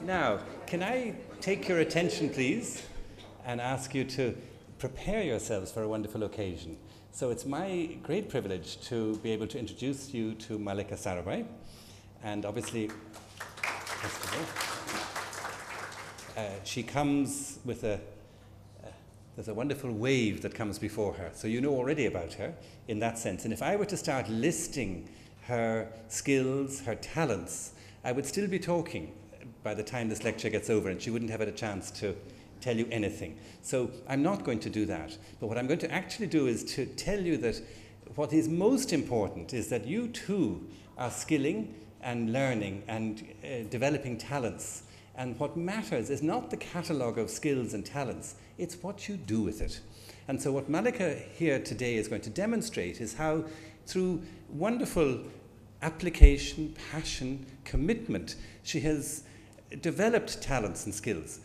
Now, can I take your attention, please, and ask you to prepare yourselves for a wonderful occasion. So it's my great privilege to be able to introduce you to Mallika Sarabhai. And obviously, first of all, she comes with there's a wonderful wave that comes before her. So you know already about her in that sense. And if I were to start listing her skills, her talents, I would still be talking by the time this lecture gets over, and she wouldn't have had a chance to tell you anything. So I'm not going to do that. But what I'm going to actually do is to tell you that what is most important is that you too are skilling and learning and developing talents. And what matters is not the catalogue of skills and talents, it's what you do with it. And so what Mallika here today is going to demonstrate is how, through wonderful application, passion, commitment, she has developed talents and skills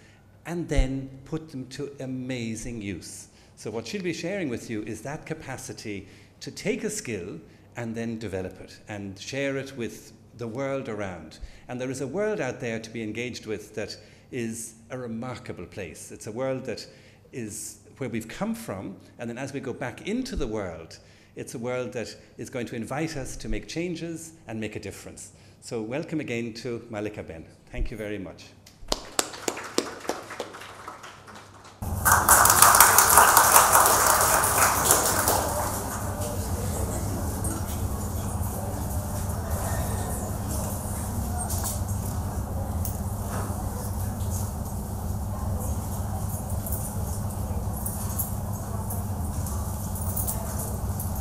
and then put them to amazing use. So what she'll be sharing with you is that capacity to take a skill and then develop it and share it with the world around. And there is a world out there to be engaged with that is a remarkable place. It's a world that is where we've come from, and then as we go back into the world, it's a world that is going to invite us to make changes and make a difference. So welcome again to Mallika Ben. Thank you very much.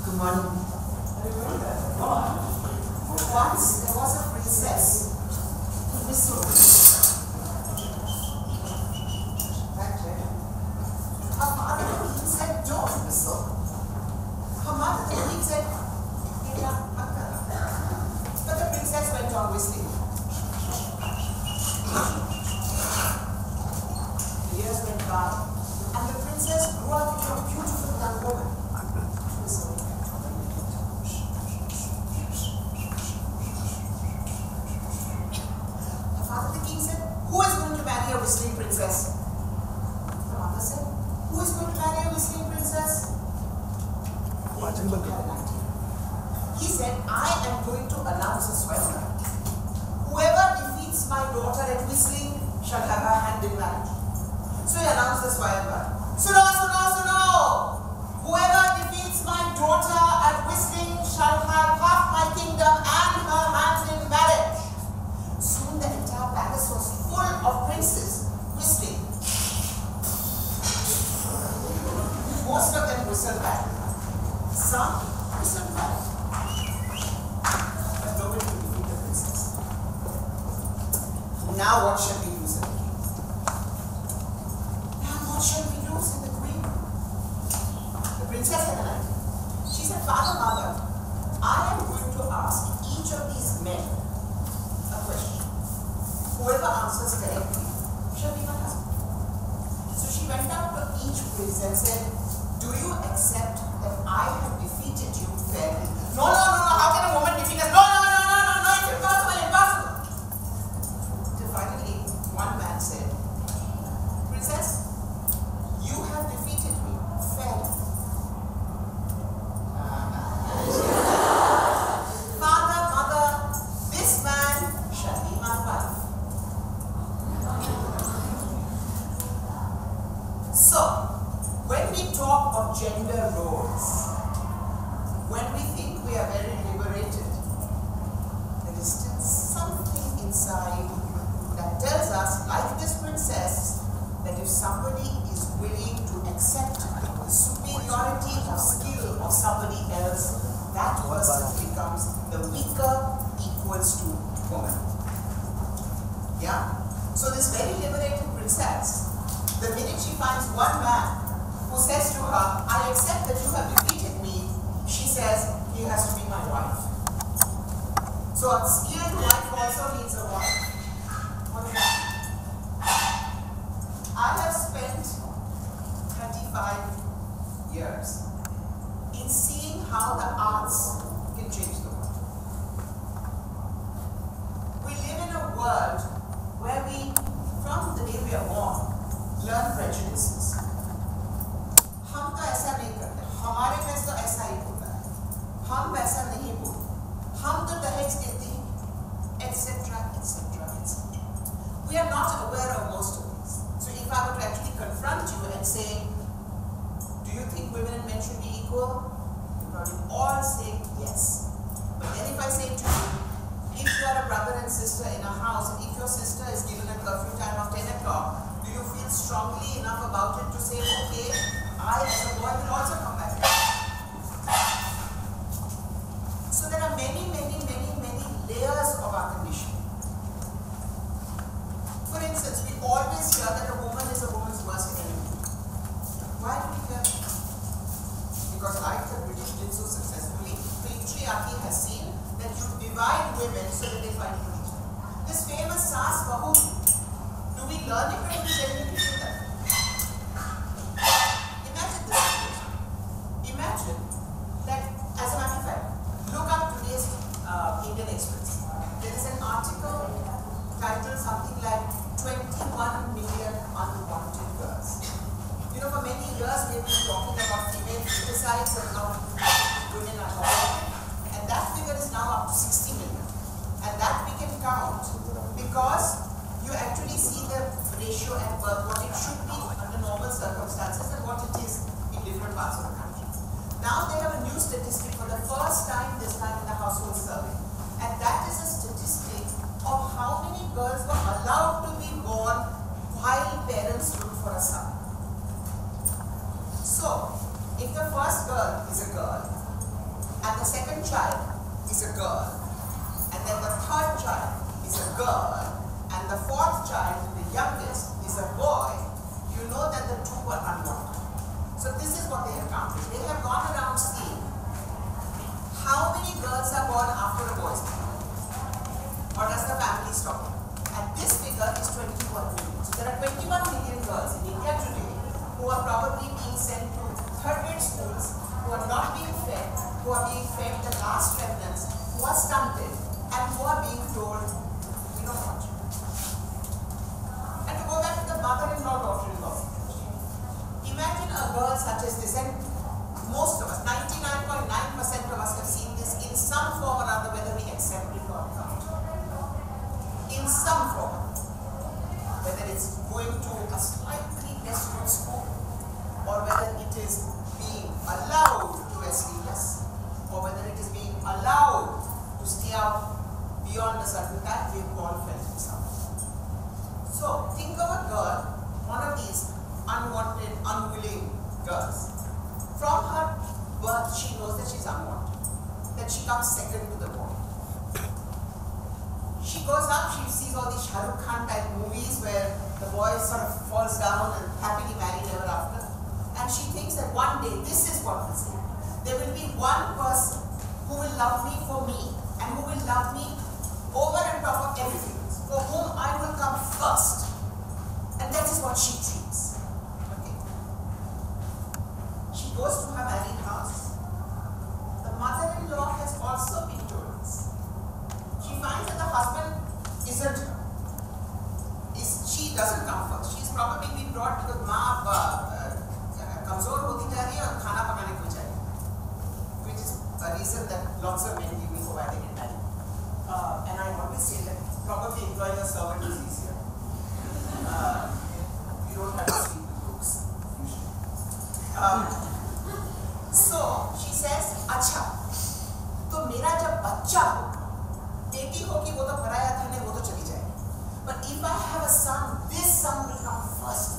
Good morning. Once there was a princess who whistled. Her father the king said, "Don't whistle." Her mother the king said, but the princess went on whistling. The years went by, and the princess grew up into a beautiful young woman. Whistling princess. The mother said, "Who is going to marry a whistling princess?" He said, "I am going to announce a sweater. Whoever defeats my daughter at whistling shall have her hand in marriage." So he announced the sweater. "Suno! Whoever defeats my daughter at whistling shall have half my kingdom and her hand in marriage." Soon the entire palace was full of princes whistling. Most of them whistled back. Some whistled back. But nobody could defeat the princess. Now what shall we do, said the king. Now what shall we do, said the queen. The princess had an idea. She said, "Father, mother, I am going to ask each of these men a question. Whoever answers correctly shall be my husband." So she went up to each prince and said, "Do you accept that I have defeated you fairly?" No, how can a woman defeat us? No, it's impossible. Till finally, one man said, "Princess, you have defeated me fairly." "Father, mother, this man shall be my wife." So, when we talk of gender roles, when we think we are very liberated, there is still something inside that tells us, like this princess, that if somebody is willing to accept the superiority of skill of somebody else, that person becomes the weaker equals to woman. Yeah? So this very liberated princess, the minute she finds one man who says to her, "I accept that you have defeated me," she says, "He has to be my wife." So a skilled wife also needs a wife. What is that? I have spent 35 years in seeing how the arts can change the world. We live in a world where we always in the etc., etc., etc. We are not aware of most of these. So if I were to actually confront you and say, do you think women and men should be equal? You probably all say yes. But then if I say to you, if you are a brother and sister in a house, and if your sister is given a curfew time of 10 o'clock, do you feel strongly enough about it to say, okay, I as a boy will also come back? So there are many, many, many, many layers of our conditioning. For instance, we always hear that a woman is a woman's worst enemy. Why do we hear that? Because like the British did so successfully, patriarchy has seen that you divide women so that they find protection. This famous Saas Bahu, do we learn it when we genuinely do that? Imagine this situation. Imagine that, as a matter of fact, look up today's Indian Express. There is an article titled something like 21 million unwanted girls. You know, for many years we've been talking about female feticide and how women are horrible. And that figure is now up to 60 million. And that we can count because you actually see the ratio at birth, what it should be under normal circumstances and what it is in different parts of the country. Now they have a new statistic for the first time this time in the household survey. And that is a statistic of how many girls were allowed to be born while parents look for a son. So, if the first girl is a girl, and the second child is a girl, and then the third child is a girl, and the fourth child, the youngest, is a boy, you know that the two were unwanted. So this is what they have counted. They have gone around seeing how many girls are born after a boy's born. Or does the family stop? And this figure is 21 million. So there are 21 million girls in India today who are probably being sent to third-grade schools, who are not being fed, who are being fed the last remnants, who are stunted, and who are being told, we don't want you. And to go back to the mother-in-law, daughter-in-law situation, imagine a girl such as this, and most of us, 99.9% of us have seen this in some form or other, whether we accept it or not. In some form, whether it's going to a slightly less good school, or whether it is being allowed to wear sleeveless, or whether it is being allowed to stay out beyond a certain time, we've all felt it somehow. So think of a girl, one of these unwanted, unwilling girls. From her birth, she knows that she's unwanted, that she comes second to the boy. She goes up, she sees all these Shah Rukh Khan type movies where the boy sort of falls down and happily married ever after. And she thinks that one day, this is what will say. There will be one person who will love me for me and who will love me over and top of everything else, for whom I will come first. And that is what she dreams. Okay. She goes to her married house. The mother-in-law has also been told this. She finds that the husband isn't her. She doesn't come first. She's probably been brought because maa kamzor hoti ja rahi hai aur khana pakane ko chahiye, which is a reason that lots of men leave me for why they get married. And I always say that probably employing a servant is easier. You don't have to sleep with cooks usually. So she says, अच्छा, तो मेरा जब बच्चा हो, बेटी होगी वो तो पराया धन है, वो तो चली जाएगी. But if I have a son, this son will come first.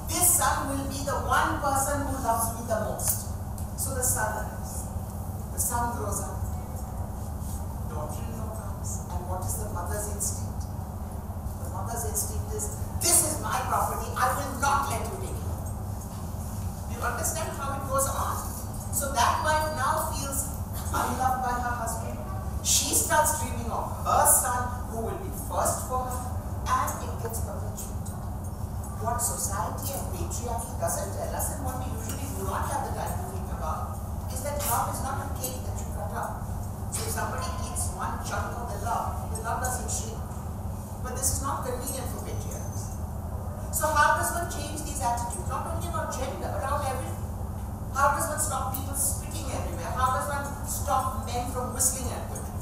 This son will be the one person who loves me the most. So the son arrives. The son grows up. Daughter-in-law comes. And what is the mother's instinct? The mother's instinct is, this is my property, I will not let you take it. You understand how it goes on? So that wife now feels unloved by her husband. She starts dreaming of her son who will be first for her, and it gets perpetuated. What society and patriarchy doesn't tell us, and what we usually do not have the time to think about, is that love is not a cake that you cut up. So if somebody eats one chunk of the love doesn't shrink. But this is not convenient for patriarchs. So how does one change these attitudes? Not only about gender, but about everything. How does one stop people spitting everywhere? How does one stop men from whistling at women?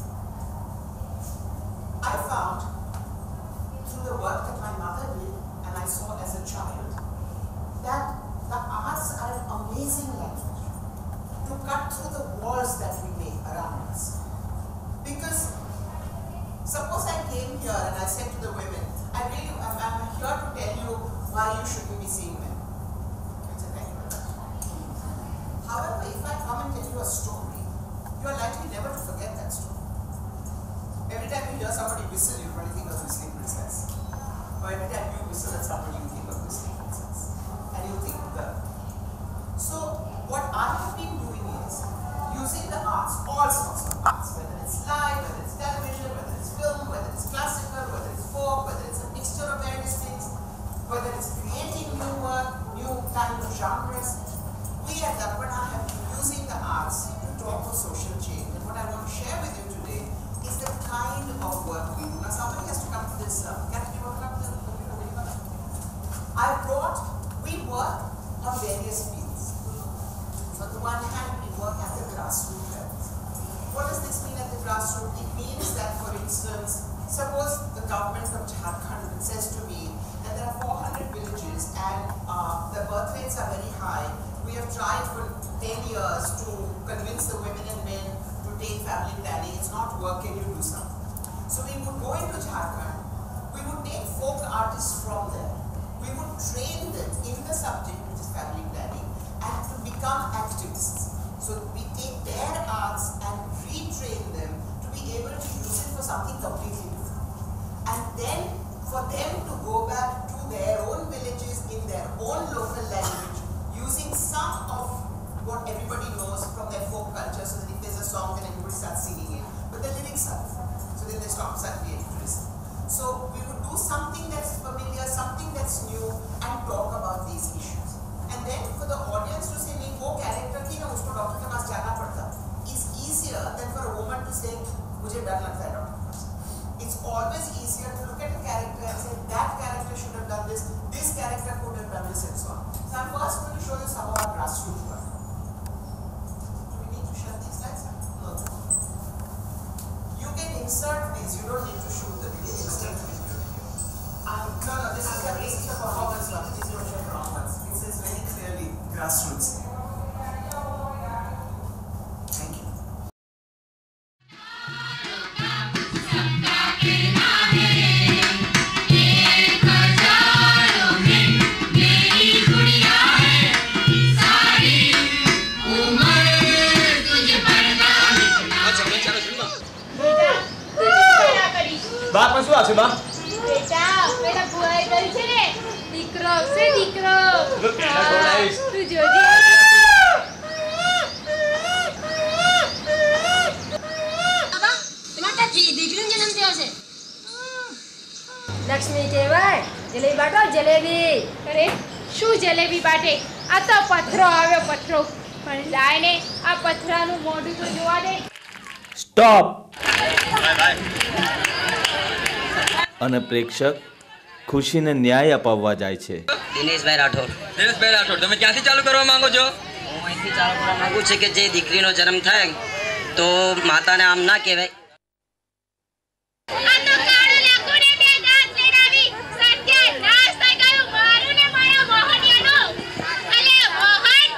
whistle, you probably think of whistling princess. Or every time you whistle at somebody, you think of whistling princess. And you think of the. So what I have been doing is using the arts, all sorts of arts, whether it's live, whether it's television, whether it's film, whether it's classical, whether it's folk, whether it's a mixture of various things, whether it's creating new work, new kind of genres. We at Darpana have been using the arts to talk of social change. And what I want to share with you today is the kind of work we do. Now somebody has to come to this, we work on various fields. On the one hand, we work at the grassroots level. What does this mean at the grassroots? It means that, for instance, suppose the government of Jharkhand says to me that there are 400 villages and the birth rates are very high. We have tried for 10 years to convince the women and men to take family planning. It's not working, you do something. So we would go into Jharkhand, we would take folk artists from there, we would train them in the subject, which is family planning, and to become activists. So we take their arts and retrain them to be able to use it for something completely different. And then for them to go back to their own villages in their own local language, using some of what everybody knows from their folk culture, so that if there's a song, then everybody starts singing it. But the lyrics are different. So then they stop being interesting. So we would do something that's familiar, something that's new, and talk about these issues. And then for the audience to say, "नहीं वो character थी ना, उसको doctor के पास जाना पड़ता," is easier than for a woman to say, "मुझे डर लगता है डॉक्टर के पास." It's always easier to look at a character and say, "That character should have done this character could have done this," and so on. So I'm first going to show you some of our grassroots work. Do we need to share these slides? No. You can insert these. You don't need to shoot them. You can insert the video. No, this is the performance one. These don't show wrong ones. It says very clearly grassroots. Thank you. બાપ શું છે બા બેટા પેલા ભુવાએ કહ્યું છે ને દીકરો છે દીકરો તો કેના ખવડાવીશ તું જોજે બાબા તમારા દીકરીનો જન્મ થયો છે લક્ષ્મી કહેવાય જલેબી બાટો જલેબી અરે શું જલેબી બાટે આ તો પથરો આવ્યો પથરો પણ લાઈને આ પથરાનું મોઢું તો જોવા દે સ્ટોપ અને પ્રેક્ષક ખુશીને ન્યાય અપાવવા જાય છે દિનેશભાઈ રાઠોડ તમે ક્યાંથી ચાલુ કરવા માંગો છો હું અહીંથી ચાલુ કરવા માંગુ છું કે જે દીકરીનો જન્મ થાય તો માતાને આમ ના કહેવાય આ તો કાળો લાકુને બે દાંત લઈને આવી સત્યનાશ થઈ ગયું મારું ને મારા મોહનિયાનો અલે મોહન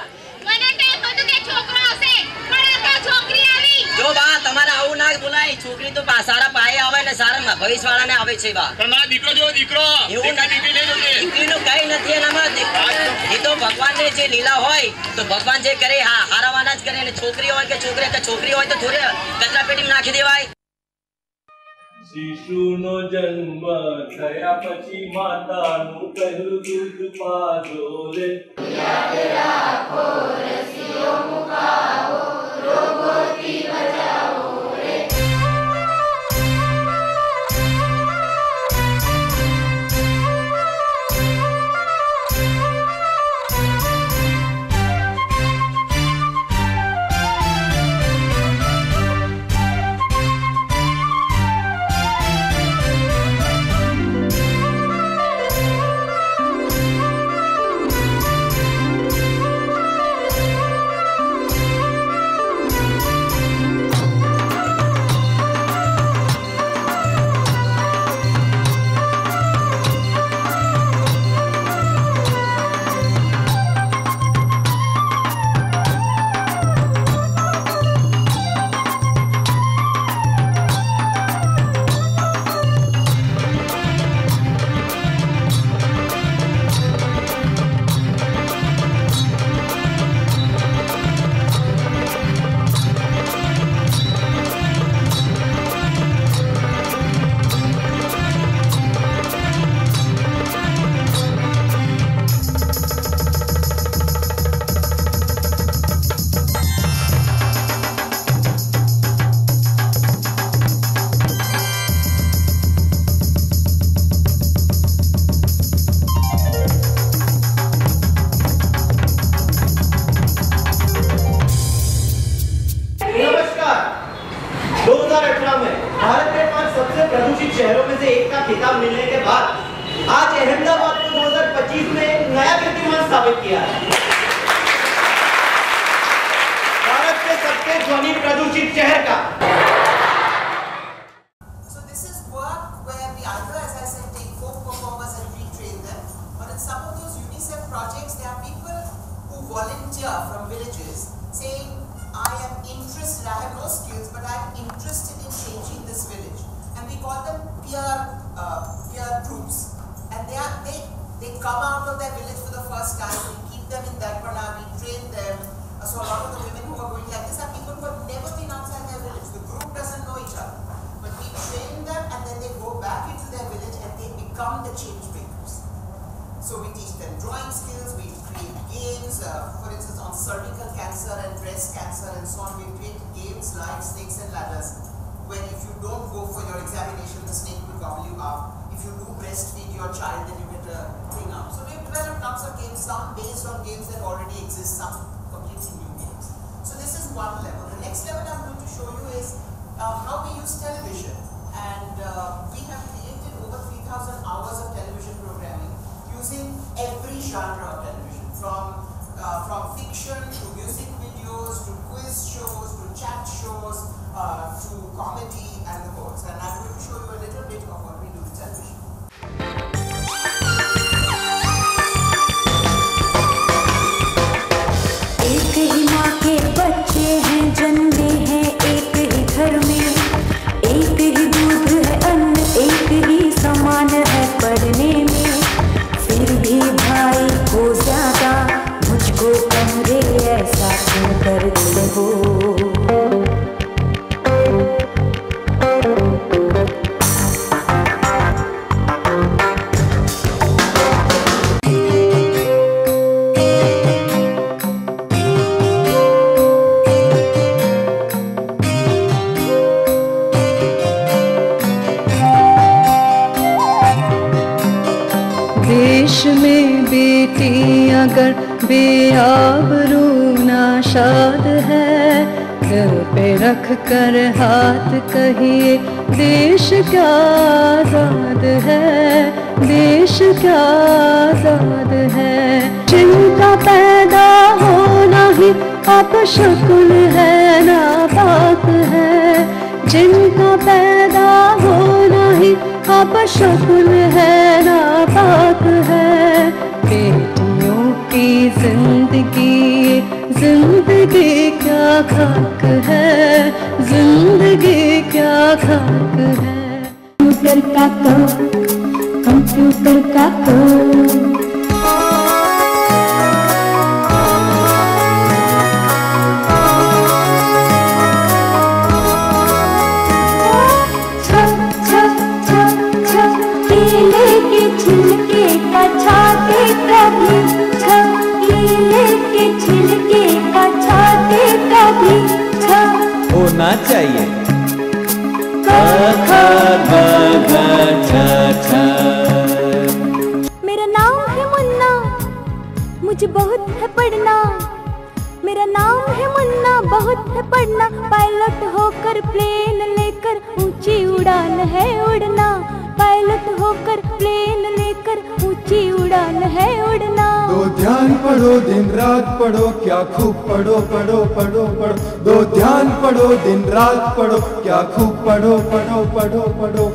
મને તો એમ હતું કે છોકરો હશે પણ આ તો છોકરી આવી જો બા તમારે આવું ના બોલાય છોકરી તો સારા પાયે આવે ને સારા ભવિષ્યવાળાને આવે છે બા પણ મારા દીકરો જો દીકરો એવું દીકરી લઈ લો દીકરીનું કઈ નથી એનામાં એ તો ભગવાનને જે લીલા હોય તો ભગવાન જે કરે હા હારાવાના જ કરે અને છોકરી હોય કે છોકરી હોય તો થોડી કચરા પેટીમાં નાખી દેવાય શિશુનો જન્મ થયા પછી માતાનું પહેલું દૂધ પાજો રે યાદ રાખો રસીઓ મુકાવો રોગોથી બચાવો भारत के 5 सबसे प्रदूषित शहरों में से एक का खिताब मिलने के बाद आज अहमदाबाद को 2025 में एक नया कीर्तिमान स्थापित किया है। भारत के सबसे ध्वनि प्रदूषित शहर का। So this is work where we either, as I said, take folk performers and retrain them, or in some of those UNICEF projects, there are people who volunteer from villages saying, I am interested, I have no skills, but I am interested in changing this village. And we call them peer groups. And they come out of their village for the first time, we keep them in Darpana, we train them. So a lot of the women who are going like this are people who have never been outside their village. The group doesn't know each other. But we train them and then they go back into their village and they become the change makers. So we teach them drawing skills, we create games, for instance on cervical cancer and breast cancer and so on, we create games like snakes and ladders, where if you don't go for your examination, the snake will gobble you up. If you do breastfeed your child, then you get a thing up. So we've developed tons of games, some based on games that already exist, some completely new games. So this is one level. The next level I'm going to show you is how we use television. And we have created over 3,000 hours of television programming using every genre of television, from fiction to music videos to quiz shows to chat shows to comedy and the works. And I'm going to show you a little bit of what we do with television. एक ही माँ के बच्चे हैं, जन्मे हैं एक ही घर में, एक ही दूध है अन्न, एक ही समान है पढ़ने में, फिर भी भाई को ज्यादा मुझको कम रे, ऐसा क्यों करते हो। देश में बेटी अगर बेआबरू नाशाद है, दिल पे रख कर हाथ कहिए देश क्या आजाद है, देश क्या आजाद है। जिनका पैदा होना ही अपशकुन है, नापाक है, जिनका पैदा होना ही अपशकुन है, नापाक है। बेटियों की जिंदगी, जिंदगी क्या खाक है, जिंदगी क्या खाक है। कंप्यूटर का कोड होना चाहिए। मेरा नाम है मुन्ना, मुझे बहुत है पढ़ना, मेरा नाम है मुन्ना, बहुत है पढ़ना, पायलट होकर प्लेन लेकर ऊंची उड़ान है उड़ना, पायलट होकर प्लेन लेकर ऊंची उड़ान है उड़ना। दो ध्यान पढ़ो दिन रात पढ़ो, क्या खूब पढ़ो पढ़ो पढ़ो पढ़ो, दो ध्यान पढ़ो दिन रात पढ़ो, क्या खूब पढ़ो पढ़ो पढ़ो पढ़ो,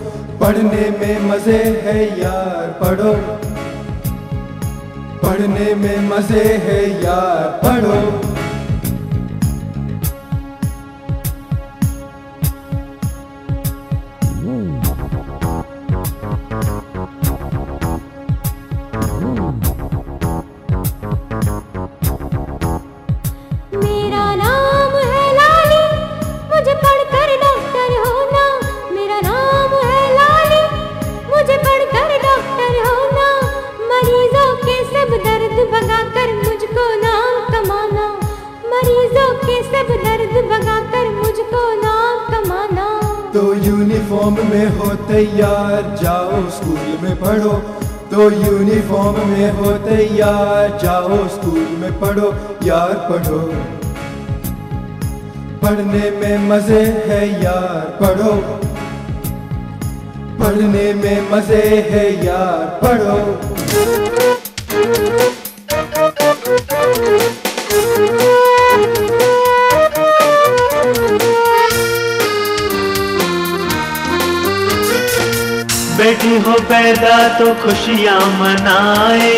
पढ़ने में मजे है यार पढ़ो, पढ़ने में मजे है यार पढ़ो। तो यूनिफॉर्म में हो तैयार, जाओ स्कूल में पढ़ो, तो यूनिफॉर्म में हो तैयार, जाओ स्कूल में पढ़ो यार पढ़ो, पढ़ने में मजे है यार पढ़ो, पढ़ने में मजे है यार, पढ़ो। बेटी हो पैदा तो खुशियाँ मनाए,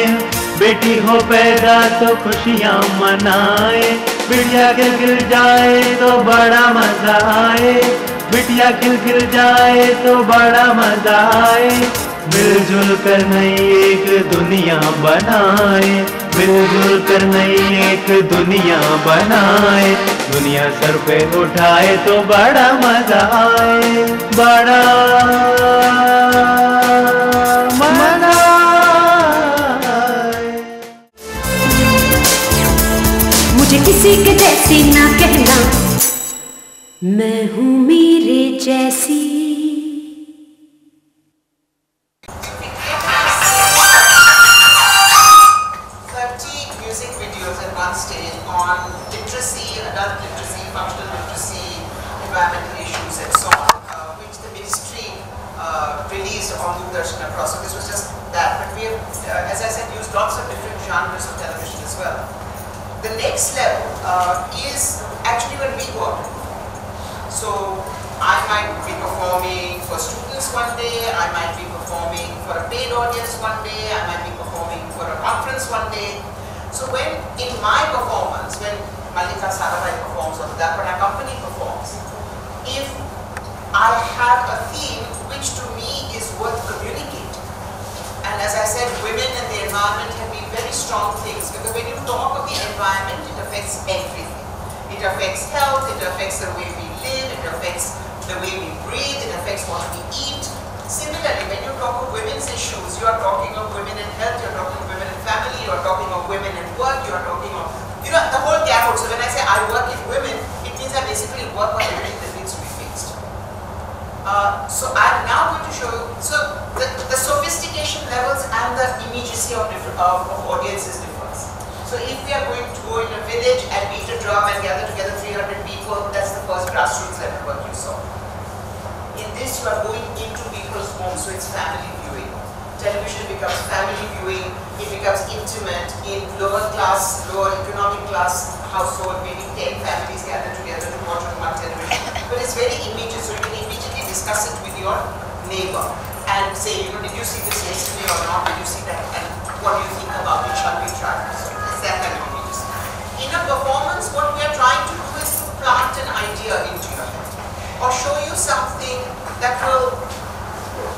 बेटी हो पैदा तो खुशियाँ मनाए, बिटिया खिल जाए तो बड़ा मजा आए, बिटिया खिल जाए तो बड़ा मजा आए, मिलजुल कर नई एक दुनिया बनाए, मिलजुल कर नई एक दुनिया बनाए, दुनिया सर पे उठाए तो बड़ा मजा आए, बड़ा मजा आए। मुझे किसी के जैसी ना कहना, मैं हूँ मेरे जैसी। The next level is actually when we go out. So I might be performing for students one day, I might be performing for a paid audience one day, I might be performing for a conference one day. So when in my performance, when Mallika Sarabhai performs or that when a company performs, if I have a theme which to me is worth communicating, and as I said, women and the environment have been very strong things, because when you talk of the environment, it affects everything. It affects health, it affects the way we live, it affects the way we breathe, it affects what we eat. Similarly, when you talk of women's issues, you are talking of women in health, you are talking of women in family, you are talking of women in work, you are talking of, the whole gamut. So when I say I work in women, it means I basically work on everything that needs to be fixed. So I'm now going to show you, so the sophistication levels and the immediacy of audiences differs. So if we are going to go in a village and beat a drum and gather together 300 people, that's the first grassroots level work you saw. In this you are going into people's homes, so it's family viewing. Television becomes family viewing, it becomes intimate. In lower class, lower economic class household, maybe 10 families gather together to watch on television. But it's very immediate, so you can immediately discuss it with your neighbor and say, did you see this yesterday or not? Did you see that? And what do you think about it? Shall we try? So it's that kind of immediacy. In a performance, what we are trying to do is to plant an idea into your head or show you something that will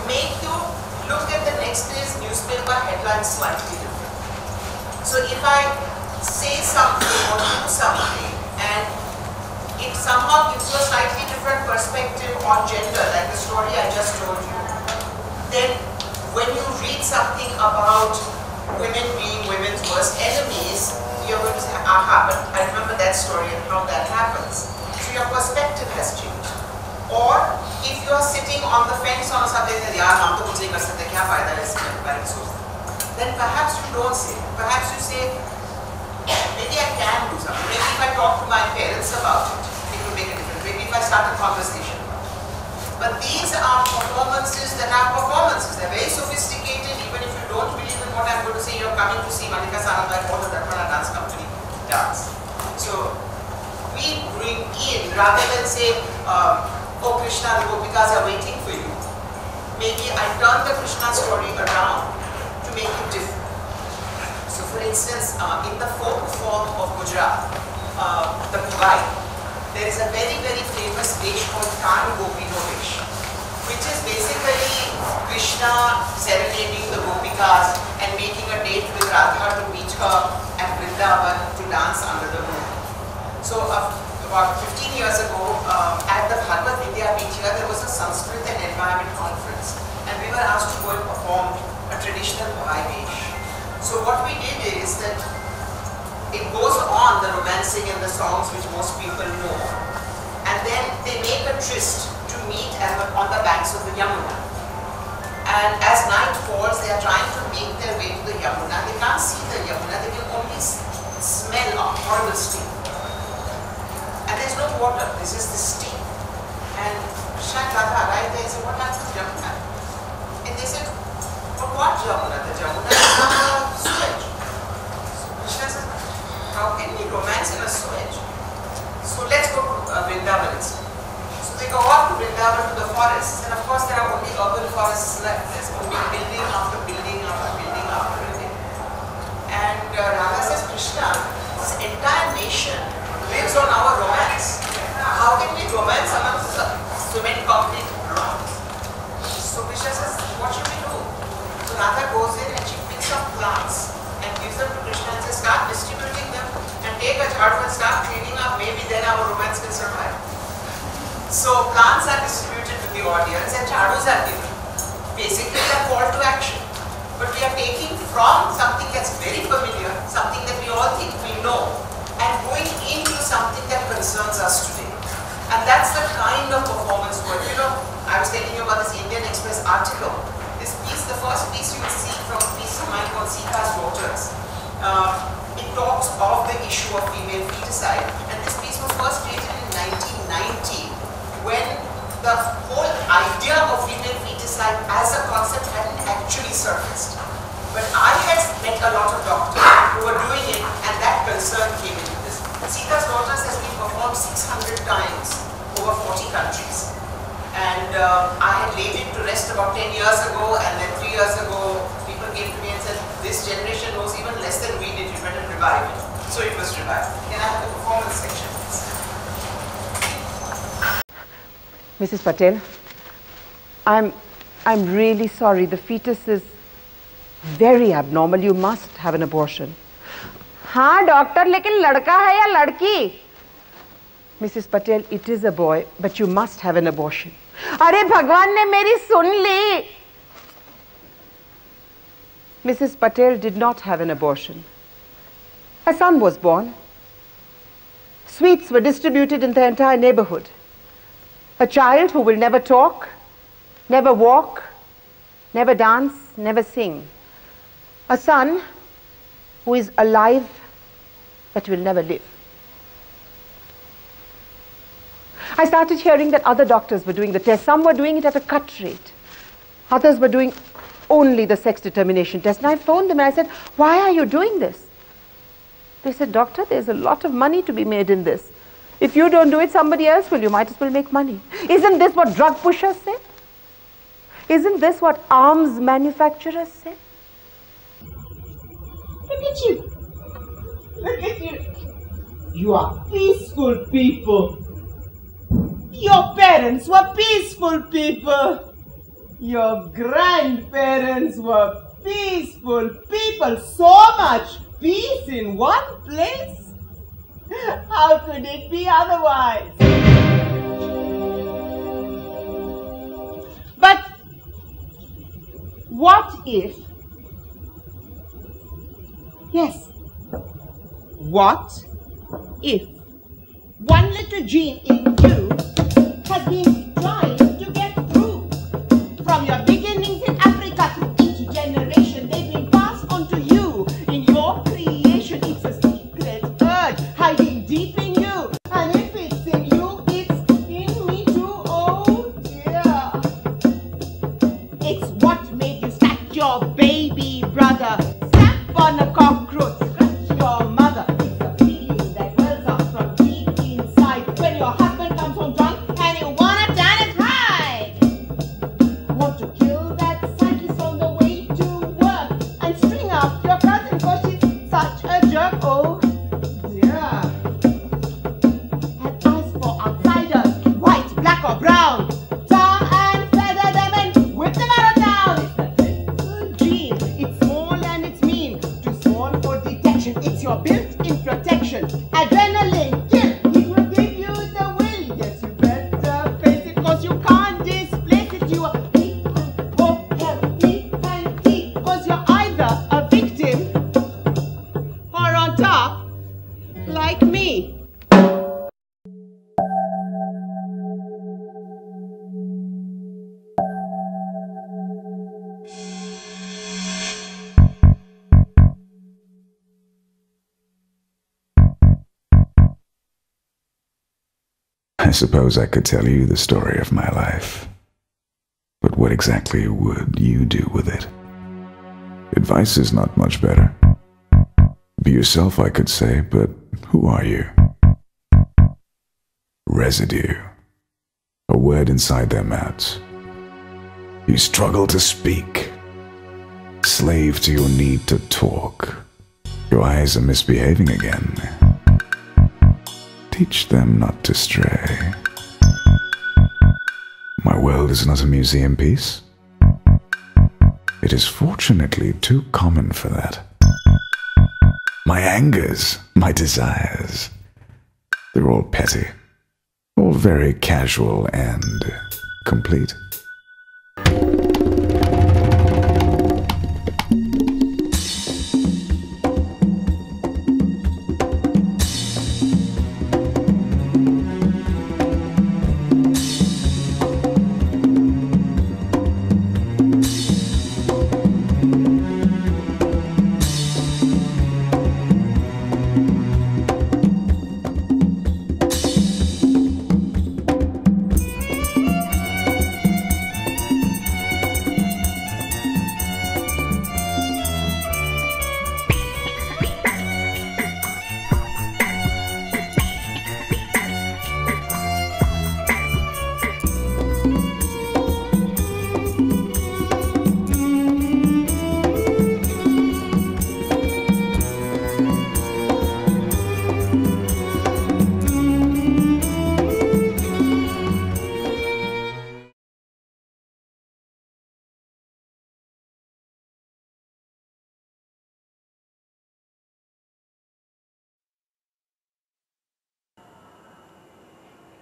make you look at the next day's newspaper headlines slightly different. So if I say something or do something and it somehow gives you a slightly different perspective on gender, like the story I just told you, then when you read something about women being women's worst enemies, you're going to say, aha, but I remember that story and how that happens. So your perspective has changed. Or if you are sitting on the fence on something that then perhaps you don't say. Perhaps you say, maybe I can do something. Maybe if I talk to my parents about it, it will make a difference. Maybe if I start a conversation. But these are performances that are performances. They're very sophisticated. Even if you don't believe in what I'm going to say, you're coming to see Mallika Sarabhai or the Darpana Dance Company dance. So we bring in, rather than say, oh Krishna, the Gopikas are waiting for you. Maybe I turn the Krishna story around to make it different. So for instance, in the folk form of Gujarat, the Bhai, there is a very, very famous dish called Kan Gopino dish, which is basically Krishna serenading the Gopikas and making a date with Radha to meet her at Vrindavan to dance under the moon. So about 15 years ago, at the Bhagavad Vidyapeeth here, there was a Sanskrit and Environment conference, and we were asked to go and perform a traditional Bhai dish. So what we did is that it goes on, the romancing and the songs which most people know, and then they make a tryst to meet on the banks of the Yamuna. And as night falls, they are trying to make their way to the Yamuna. They can't see the Yamuna, they can only smell a horrible steam. And there's no water, this is the steam. And Krishna and Radha arrive there and say, what happens to Yamuna? And they said, but what Jamuna? The Jamuna is not a sewage. So Krishna says, how can we romance in a sewage? So let's go to Vrindavan instead. So they go off to Vrindavan to the forests, and of course there are only urban forests left. There's only building after building after building after building. And Radha says, Krishna, this entire nation lives on our romance. How can we romance amongst the cement concrete blocks? So Krishna says, what should we do? So Radha goes in and she picks up plants and gives them to Krishna and says, start distributing them and take a jhadu and start cleaning up. Maybe then our romance can survive. So plants are distributed to the audience and jhadus are given. Basically a call to action. But we are taking from something that's very familiar, something that we all think we know, and going into something that concerns us today. And that's the kind of performance work. You know, I was telling you about this Indian Express article. This piece, the first piece you will see from a piece of mine called Sita's Daughters. It talks of the issue of female feticide, and this piece was first created in 1990 when the whole idea of female feticide as a concept hadn't actually surfaced. But I had met a lot of doctors who were doing it, and that concern came into this. Sita's Daughters has been performed 600 times over 40 countries. And I had laid it to rest about 10 years ago, and then 3 years ago, people came to me and said, this generation knows even less than we did, you better revive it. So it was revived. Can I have the performance section, please? Mrs. Patel, I'm really sorry. The fetus is very abnormal. You must have an abortion. हाँ doctor, लेकिन लड़का है या लड़की? Mrs. Patel, it is a boy, but you must have an abortion. अरे भगवान ने मेरी सुन ली. Mrs. Patel did not have an abortion. A son was born. Sweets were distributed in the entire neighborhood. A child who will never talk, never walk, never dance, never sing. A son who is alive but will never live. I started hearing that other doctors were doing the test. Some were doing it at a cut rate. Others were doing only the sex determination test. And I phoned them and I said, why are you doing this? They said, doctor, there's a lot of money to be made in this. If you don't do it, somebody else will. You might as well make money. Isn't this what drug pushers say? Isn't this what arms manufacturers say? Look at you. Look at you. You are peaceful people. Your parents were peaceful people. Your grandparents were peaceful people. So much peace in one place. How could it be otherwise? But what if, yes, what if one little gene in you has been trying to get through? From your beginnings in Africa to each generation, they've been passed on to you in your creation. It's a secret urge hiding deep in you. And if it's in you, it's in me too. Oh dear. It's what made you snatch your baby brother, step on a cockroach, scratch your mother. It's a feeling that wells up from deep inside when your husband comes home drunk and you wanna dance it high. Want to kill that cyclist on the way to work and string up your cousin because she's such a jerk. Oh dear. And as for outsiders, white, black or brown, tar and feather them and whip them out of town. It's a little gene. It's small and it's mean. Too small for detection. It's your built-in protection. Adrenaline kill. It will give you the will. Yes, you better face it because you can't displace it. You are weak and oh, help me and tea. Because you're either a victim or on top like me. I suppose I could tell you the story of my life. But what exactly would you do with it? Advice is not much better. Be yourself, I could say, but who are you? Residue. A word inside their mouths. You struggle to speak. Slave to your need to talk. Your eyes are misbehaving again. Teach them not to stray. My world is not a museum piece. It is fortunately too common for that. My angers, my desires, they're all petty, all very casual and complete.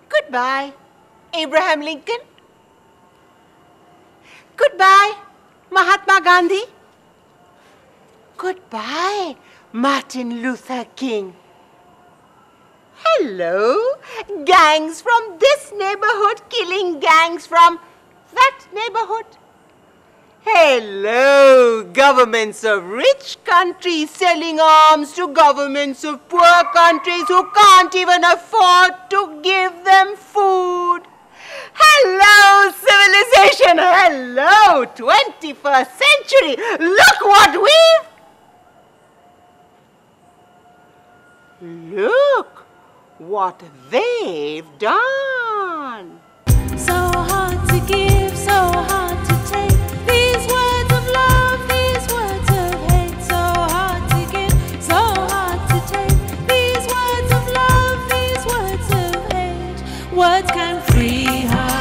Goodbye, Abraham Lincoln. Goodbye, Mahatma Gandhi. Goodbye, Martin Luther King. Hello, gangs from this neighborhood killing gangs from that neighborhood. Hello, governments of rich countries selling arms to governments of poor countries who can't even afford to give them food. Hello, civilization. Hello, 21st century. Look what they've done. So hard to give, so hard to take. These words of love, these words of hate. So hard to give, so hard to take. These words of love, these words of hate. Words can free her.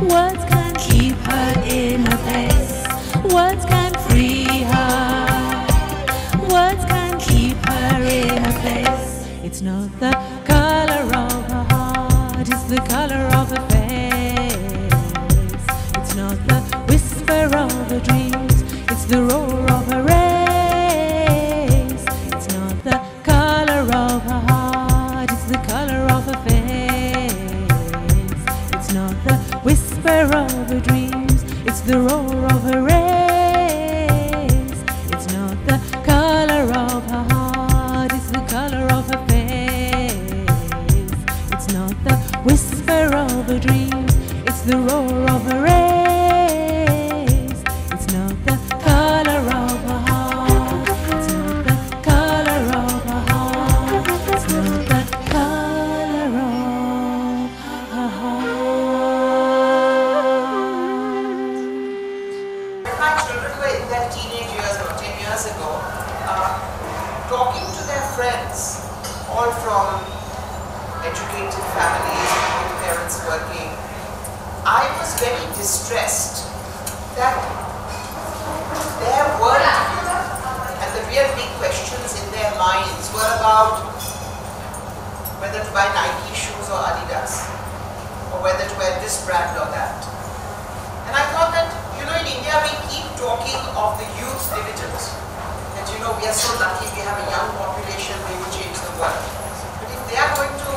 Words can keep her in a place. Words can free her. Words can keep her in a place. It's not the color of her heart, it's the color of her face. It's not the whisper of her dreams, it's the roar of her race. It's not the color of her heart, it's the color of her face. It's not the whisper of her dreams, it's the roar of her race. It's not the color of her heart, it's the color of her face. It's not the whisper of her dreams, it's the roar of her race. It's not the color of her heart, it's not the color of her heart, it's not the color of her heart. When my children were in their teenage years, about 10 years ago, talking to their friends, all from educated families, with parents working, I was very distressed that their worldview and the real big questions in their minds were about whether to buy Nike shoes or Adidas, or whether to wear this brand or that. And I thought that, you know, in India we keep talking of the youth dividend. That, you know, we are so lucky we have a young population, we will change the world. But if they are going to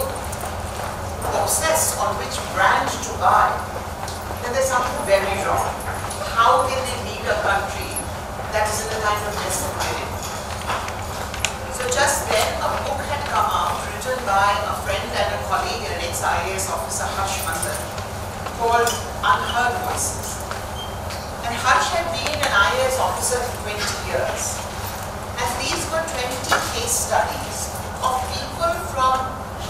obsess on which brand to buy, then there's something very wrong. How can they lead a country that is in a kind of discipline? So just then a book had come out written by a friend and a colleague and an ex-IAS officer, Harsh Mandan, called unheard voices. And Harsh had been an IAS officer for 20 years. And these were 20 case studies of people from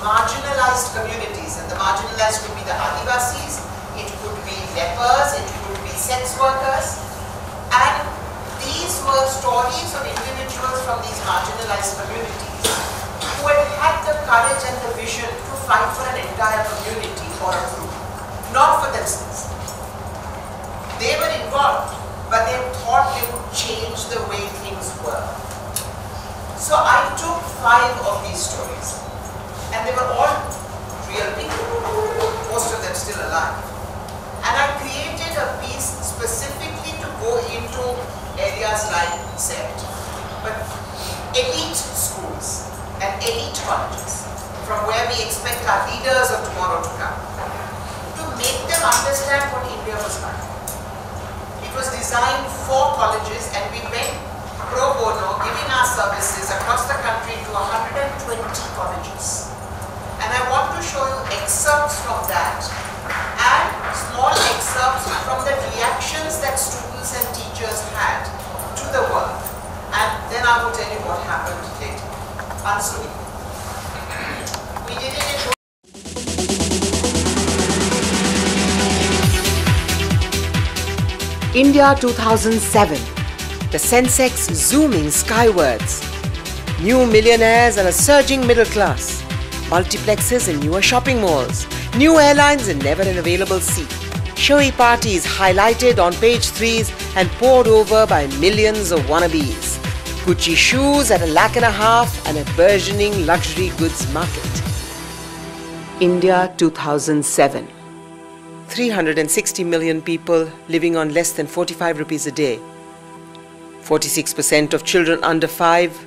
marginalized communities. And the marginalized could be the Adivasis, it could be lepers, it could be sex workers. And these were stories of individuals from these marginalized communities who had had the courage and the vision to fight for an entire community or a group, not for themselves. They were involved, but they thought they would change the way things were. So I took 5 of these stories, and they were all real people, most of them still alive. And I created a piece specifically to go into areas like CEPT, but elite schools and elite colleges, from where we expect our leaders of tomorrow to come, to make them understand what India was like. It was designed for colleges, and we went pro bono, giving our services across the country to 120 colleges. And I want to show you excerpts from that and small excerpts from the reactions that students and teachers had to the work. And then I will tell you what happened later. Ansuri. We did it in India 2007, the Sensex zooming skywards. New millionaires and a surging middle class. Multiplexes and newer shopping malls. New airlines and never an available seat. Showy parties highlighted on page 3s and poured over by millions of wannabes. Gucci shoes at $1.5 lakh and a burgeoning luxury goods market. India 2007. 360 million people living on less than 45 rupees a day. 46% of children under 5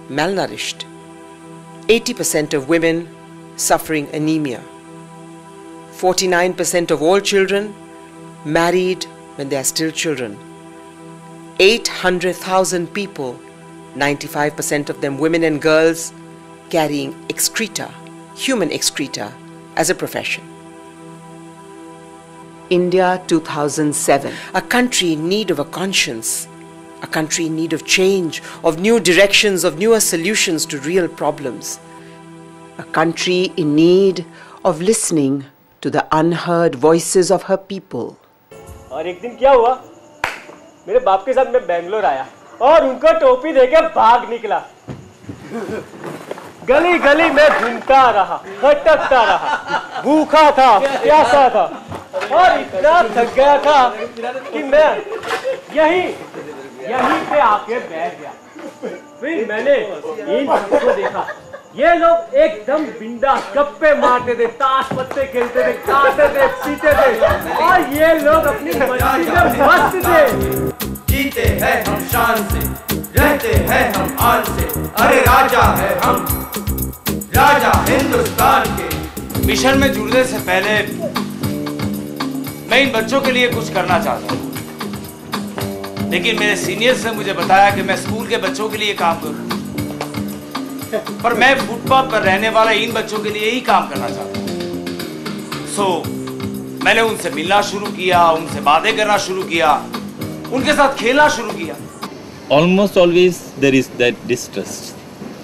malnourished. 80% of women suffering anemia. 49% of all children married when they are still children. 800,000 people, 95% of them women and girls, carrying excreta, human excreta, as a profession. India 2007, a country in need of a conscience, a country in need of change, of new directions, of newer solutions to real problems. A country in need of listening to the unheard voices of her people. और एक दिन क्या हुआ, मेरे बाप के साथ मैं बेंगलोर आया और उनको टोपी देके भाग निकला। गली गली में घूमता रहा, भटकता रहा, भूखा था, प्यासा था और इतना थक गया था कि मैं यहीं पे आके बैठ गया। फिर मैंने इन सबको देखा, ये लोग एकदम बिंदास गप्पे मारते थे, ताश पत्ते खेलते थे, खाते थे, पीते थे और ये लोग अपनी मस्ती में मस्त थे। जीते हैं हम शान से, रहते हैं हम आन से, अरे राजा है हम, राजा हिंदुस्तान के। मिशन में जुड़ने से पहले मैं इन बच्चों के लिए कुछ करना चाहता हूँ, लेकिन मेरे सीनियर्स ने मुझे बताया कि मैं स्कूल के बच्चों के लिए काम करूँ, पर मैं फुटपाथ पर रहने वाले इन बच्चों के लिए ही काम करना चाहता हूँ। मैंने उनसे मिलना शुरू किया, उनसे बातें करना शुरू किया, उनके साथ खेलना शुरू किया। Almost always there is that distrust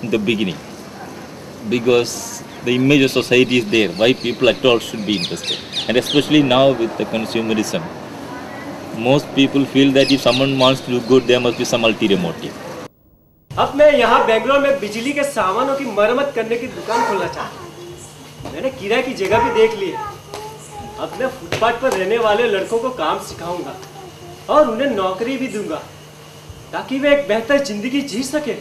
in the beginning, because the image of society is there, why people at all should be interested, and especially now with the consumerism, most people feel that if someone wants to do good, there must be some ulterior motive. अब मैं यहाँ बेंगलोर में बिजली के सामानों की मरम्मत करने की दुकान खोलना चाहता हूँ। मैंने किराए की जगह भी देख ली है। अब मैं फुटपाथ पर रहने वाले लड़कों को काम सिखाऊंगा और उन्हें नौकरी भी दूंगा, ताकि वे एक बेहतर जिंदगी जी सके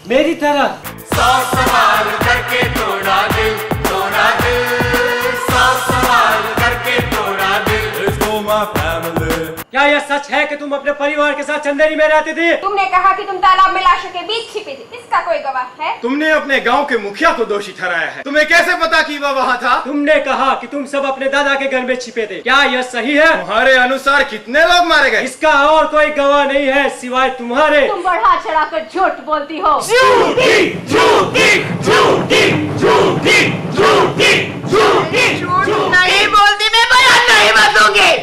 मेरी तरह। 100 सवाल करके तोड़ा दिल, 100 सवाल करके तोड़ा दिल। क्या यह सच है कि तुम अपने परिवार के साथ चंदेरी में रहती थी? तुमने कहा कि तुम तालाब में लाशों के बीच छिपी थी, इसका कोई गवाह है? तुमने अपने गांव के मुखिया को दोषी ठहराया है, तुम्हें कैसे पता कि वह वहाँ था? तुमने कहा कि तुम सब अपने दादा के घर में छिपे थे, क्या यह सही है? तुम्हारे अनुसार कितने लोग मारे गए? इसका और कोई गवाह नहीं है सिवाय तुम्हारे। तुम बढ़ा चढ़ाकर झूठ बोलती हो। झूठी, झूठी, झूठी, झूठी, झूठी, झूठी, झूठ नहीं बोलती, मैं बयान नहीं बदलूंगी।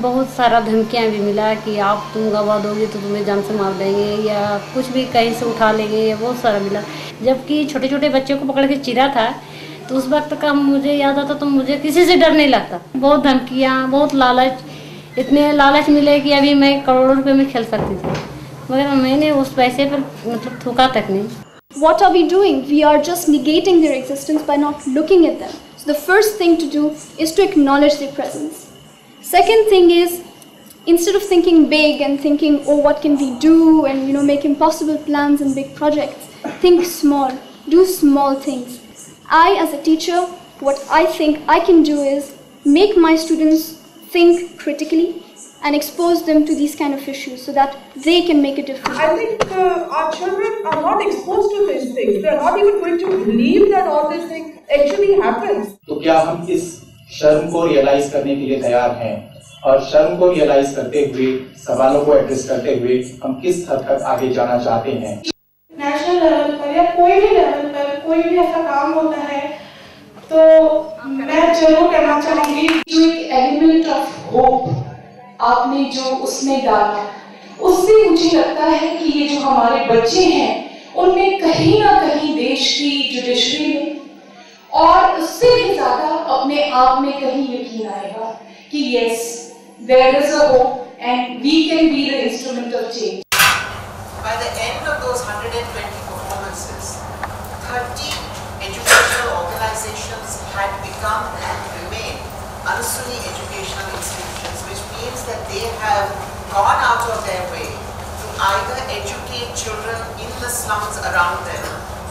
बहुत सारा धमकियाँ भी मिला कि आप तुम गवा दोगे तो तुम्हें जान से मार देंगे या कुछ भी कहीं से उठा लेंगे, या बहुत सारा मिला। जबकि छोटे छोटे बच्चों को पकड़ के चिरा था, तो उस वक्त का मुझे याद आता तो मुझे किसी से डर नहीं लगता। बहुत धमकियाँ, बहुत लालच, इतने लालच मिले कि अभी मैं करोड़ों रुपए में खेल सकती थी, मगर मैंने उस पैसे पर मतलब थूका तक नहीं। What are we doing? We are just negating their existence by not looking at them. So the first thing to do is to acknowledge their presence. Second thing is, instead of thinking big and thinking, oh, what can we do, and make impossible plans and big projects, think small. Do small things. I, as a teacher, what I think I can do is make my students think critically and expose them to these kind of issues so that they can make a difference. I think our children are not exposed to these things. They are not even going to believe that all these things actually happens. तो क्या हम इस शर्म को realise करने के लिए तैयार हैं, और शर्म को रियलाइज करते हुए, सवालों को एड्रेस करते हुए हम किस हद तक आगे जाना चाहते हैं? नेशनल लेवल पर या कोई भी लेवल पर कोई भी ऐसा काम होता है तो मैं जरूर कहना चाहूँगी जो एक एलिमेंट ऑफ होप आपने जो उसमें डाला, उससे मुझे लगता है कि ये जो हमारे बच्चे हैं उनमें कहीं ना कहीं देश की जुडिशरी में और उससे भी ज्यादा अपने आप में कहीं यकीन आएगा कि yes, there is a hope and we can be the instrument of change. By the end of those 120 performances, 30 educational organizations had become and remain Anusuni educational institutions, which means that they have gone out of their way to either educate children in the slums around them,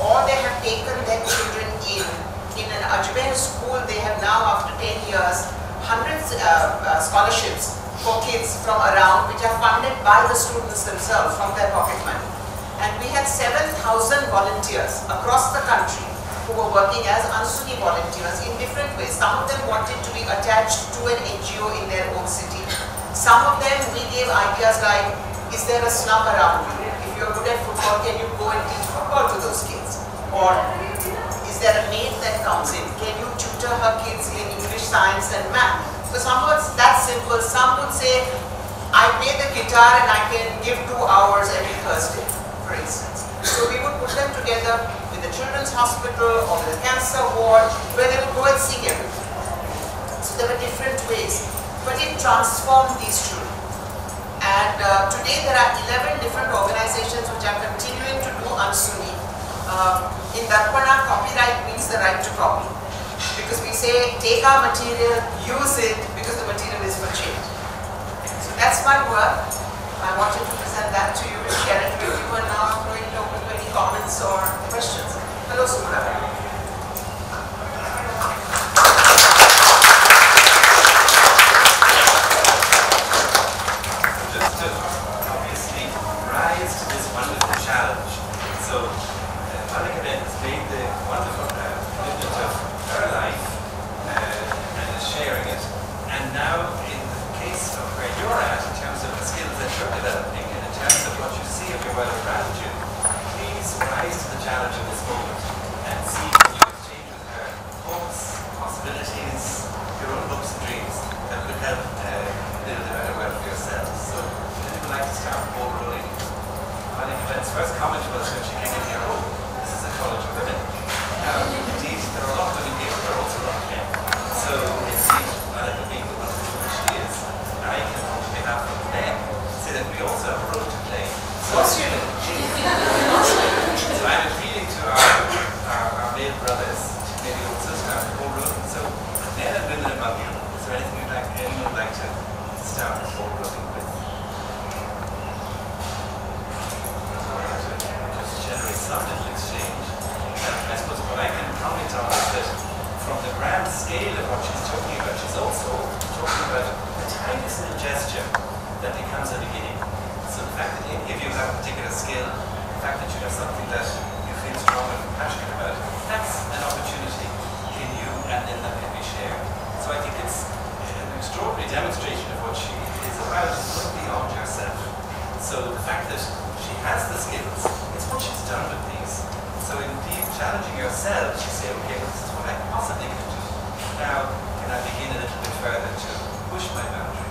or they have taken their children in an Ajmer school. They have now, after 10 years, hundreds scholarships for kids from around, which are funded by the students themselves from their pocket money. And we had 7,000 volunteers across the country who were working as Anusuni volunteers in different ways. Some of them wanted to be attached to an NGO in their own city. Some of them we gave ideas like, is there a slum around you? If you're good at football, can you go and teach football to those kids? Or is there a maid that comes in? Can you tutor her kids in English, science and math? So some was that simple. Some would say, I play the guitar and I can give 2 hours every Thursday, for instance. So we would put them together with the children's hospital or the cancer ward, where they would go and sing everything. So there were different ways, but it transformed these children. And today there are 11 different organizations which are continuing to do Anusuni. In Darpana, copyright means the right to copy. Because we say, take our material, use it, because the material is for change. So that's my work. I wanted to present that to you, share it with you, and now I'm going to open to any comments or questions. Hello, Sumura. Just to obviously rise to this wonderful challenge. So, Mallika has made the wonderful commitment of her life and is sharing it. And now, in the case of where you're at, in terms of the skills that you're developing, and in terms of what you see of your world around you, please rise to the challenge of this moment and see what you exchange with her hopes, possibilities, your own hopes and dreams that could help build a better world for yourselves. So, if you'd like to start the ball rolling, Mallika's first comment was when she came in here, oh, this is a college of women. Indeed, there are a lot of women here, but there are also a lot of men. So, indeed, Mallika being the wonderful woman she is, I can, on behalf of the men, say that we also have a role to play. So, so I'm appealing to our male brothers to maybe also start the ball rolling. So, men and women among you, is there anything anyone would like to start the ball rolling with? Just generate some little exchange. I suppose what I can comment on is that from the grand scale of what she's talking about, she's also talking about the tiniest little gesture that becomes a beginning. So the fact that any of you have a particular skill, the fact that you have something that you feel strong and passionate about, that's an opportunity in you and then that can be shared. So I think it's an extraordinary demonstration of what she is about, going beyond herself. So the fact that she has the skills, it's what she's done with these. So indeed, challenging yourself, you say, okay, well, this is what I possibly can do. Now, can I begin a little bit further to push my boundary?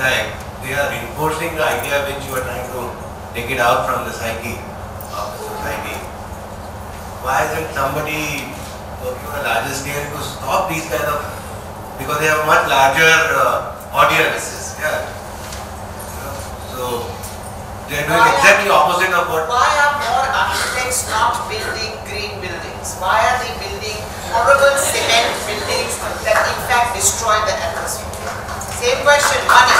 time, they are reinforcing the idea which you are trying to take it out from the psyche of the society. Why isn't somebody working on a larger scale to stop these kind of, because they have much larger audiences, yeah. So they are doing exactly opposite of what. Why are more architects not building green buildings? Why are they building horrible cement buildings that in fact destroy the atmosphere? Same question, money.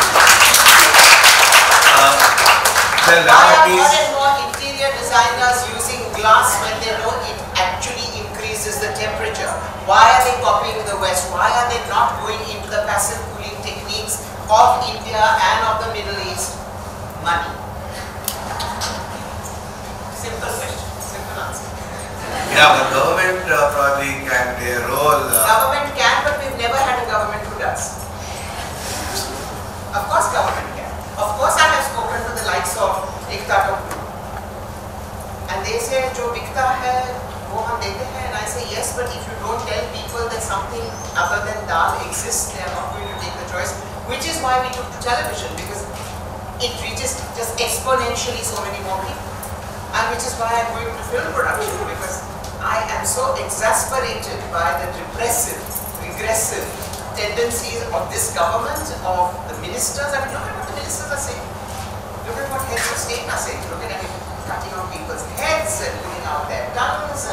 Why are more and more interior designers using glass when they know it actually increases the temperature? Why are they copying the West? Why are they not going into the passive cooling techniques of India and of the Middle East? Money. Simple question, simple answer. Yeah, but government probably can play a role. Government can, but we've never had a government who does. Of course government can. Of course I have spoken to the likes of Ekta Kapoor. And they say, jo bikta hai, wo hum dete hain. And I say, yes, but if you don't tell people that something other than dal exists, they are not going to take the choice. Which is why we took to television, because it reaches just exponentially so many more people. And which is why I'm going to film production, because I am so exasperated by the repressive, regressive tendencies of this government, of the ministers. I mean, look at what the ministers are saying. Look at what heads of state are saying. Look at it, cutting off people's heads and pulling out their tongues.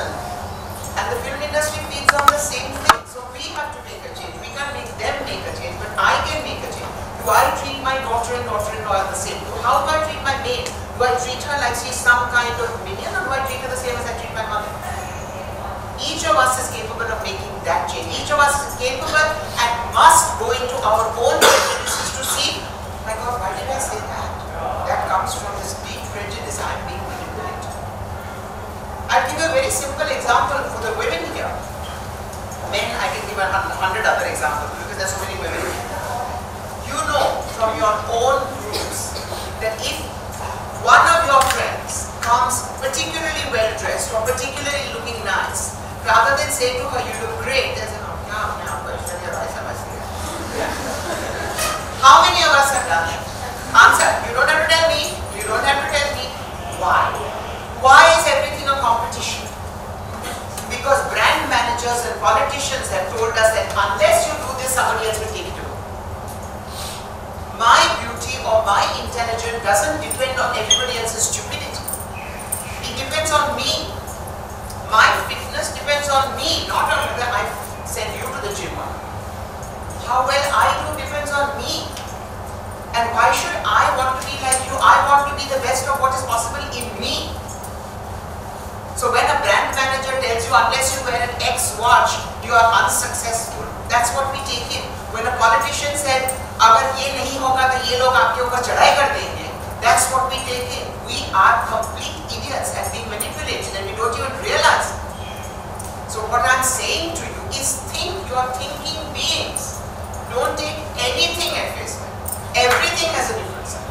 And the film industry feeds on the same thing. So we have to make a change. We can't make them make a change, but I can make a change. Do I treat my daughter and daughter-in-law the same? How do I treat my maid? Do I treat her like she's some kind of minion, or do I treat her the same as I treat my mother? Each of us is capable of making that change. Each of us is capable and must go into our own prejudices to see, my God, why did I say that? That comes from this deep prejudice I'm being manipulated. I'll give you a very simple example for the women here. Men, I can give 100 other examples because there's so many women. You know from your own groups that if one of your friends comes particularly well dressed or particularly looking nice, rather than say to her, you look great, there's an how many of us have done that? Answer, you don't have to tell me. You don't have to tell me. Why? Why is everything a competition? Because brand managers and politicians have told us that unless you do this, somebody else will take it away. My beauty or my intelligence doesn't depend on everybody else's stupidity. It depends on me. My fitness depends on me, not on whether I send you to the gym. How well I do depends on me. And why should I want to be like you? I want to be the best of what is possible in me. So when a brand manager tells you unless you wear an X watch, you are unsuccessful, that's what we take in. When a politician said, agar ye nahi hoga to ye log aapke upar chadai kar denge, that's what we take in. We are complete idiots and being manipulated and we don't even realize. So what I'm saying to you is think, you are thinking beings. Don't take anything at face value. Everything has a different side.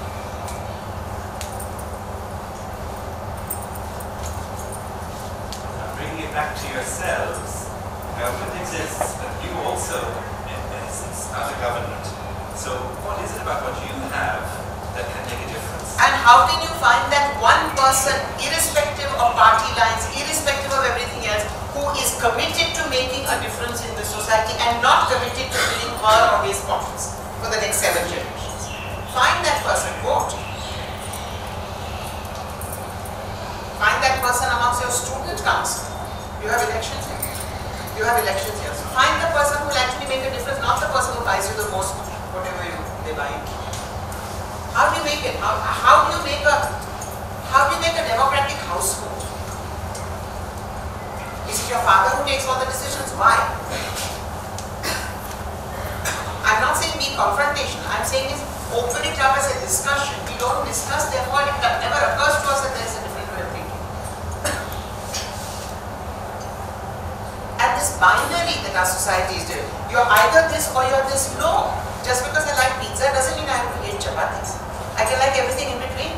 Bringing it back to yourselves, government exists, but you also, in essence, are the government. So what is it about what you have that can make a difference? And how can you find that one person, irrespective of party lines, irrespective of everything else, who is committed to making a difference in the society and not committed to filling her or his pockets for the next 7 generations? Find that person, vote. Find that person amongst your student council. You have elections here. You have elections here. So find the person who will actually make a difference, not the person who buys you the most, whatever they buy you. How do you make it? How do you make a democratic household? Is it your father who takes all the decisions? Why? I'm not saying be confrontational. I'm saying is open it up as a discussion. We don't discuss, therefore it never occurs to us that there is a different way of thinking. And this binary that our society is doing, you're either this or you're this. No. Just because I like pizza doesn't mean I have to eat chapatis. I can like everything in between.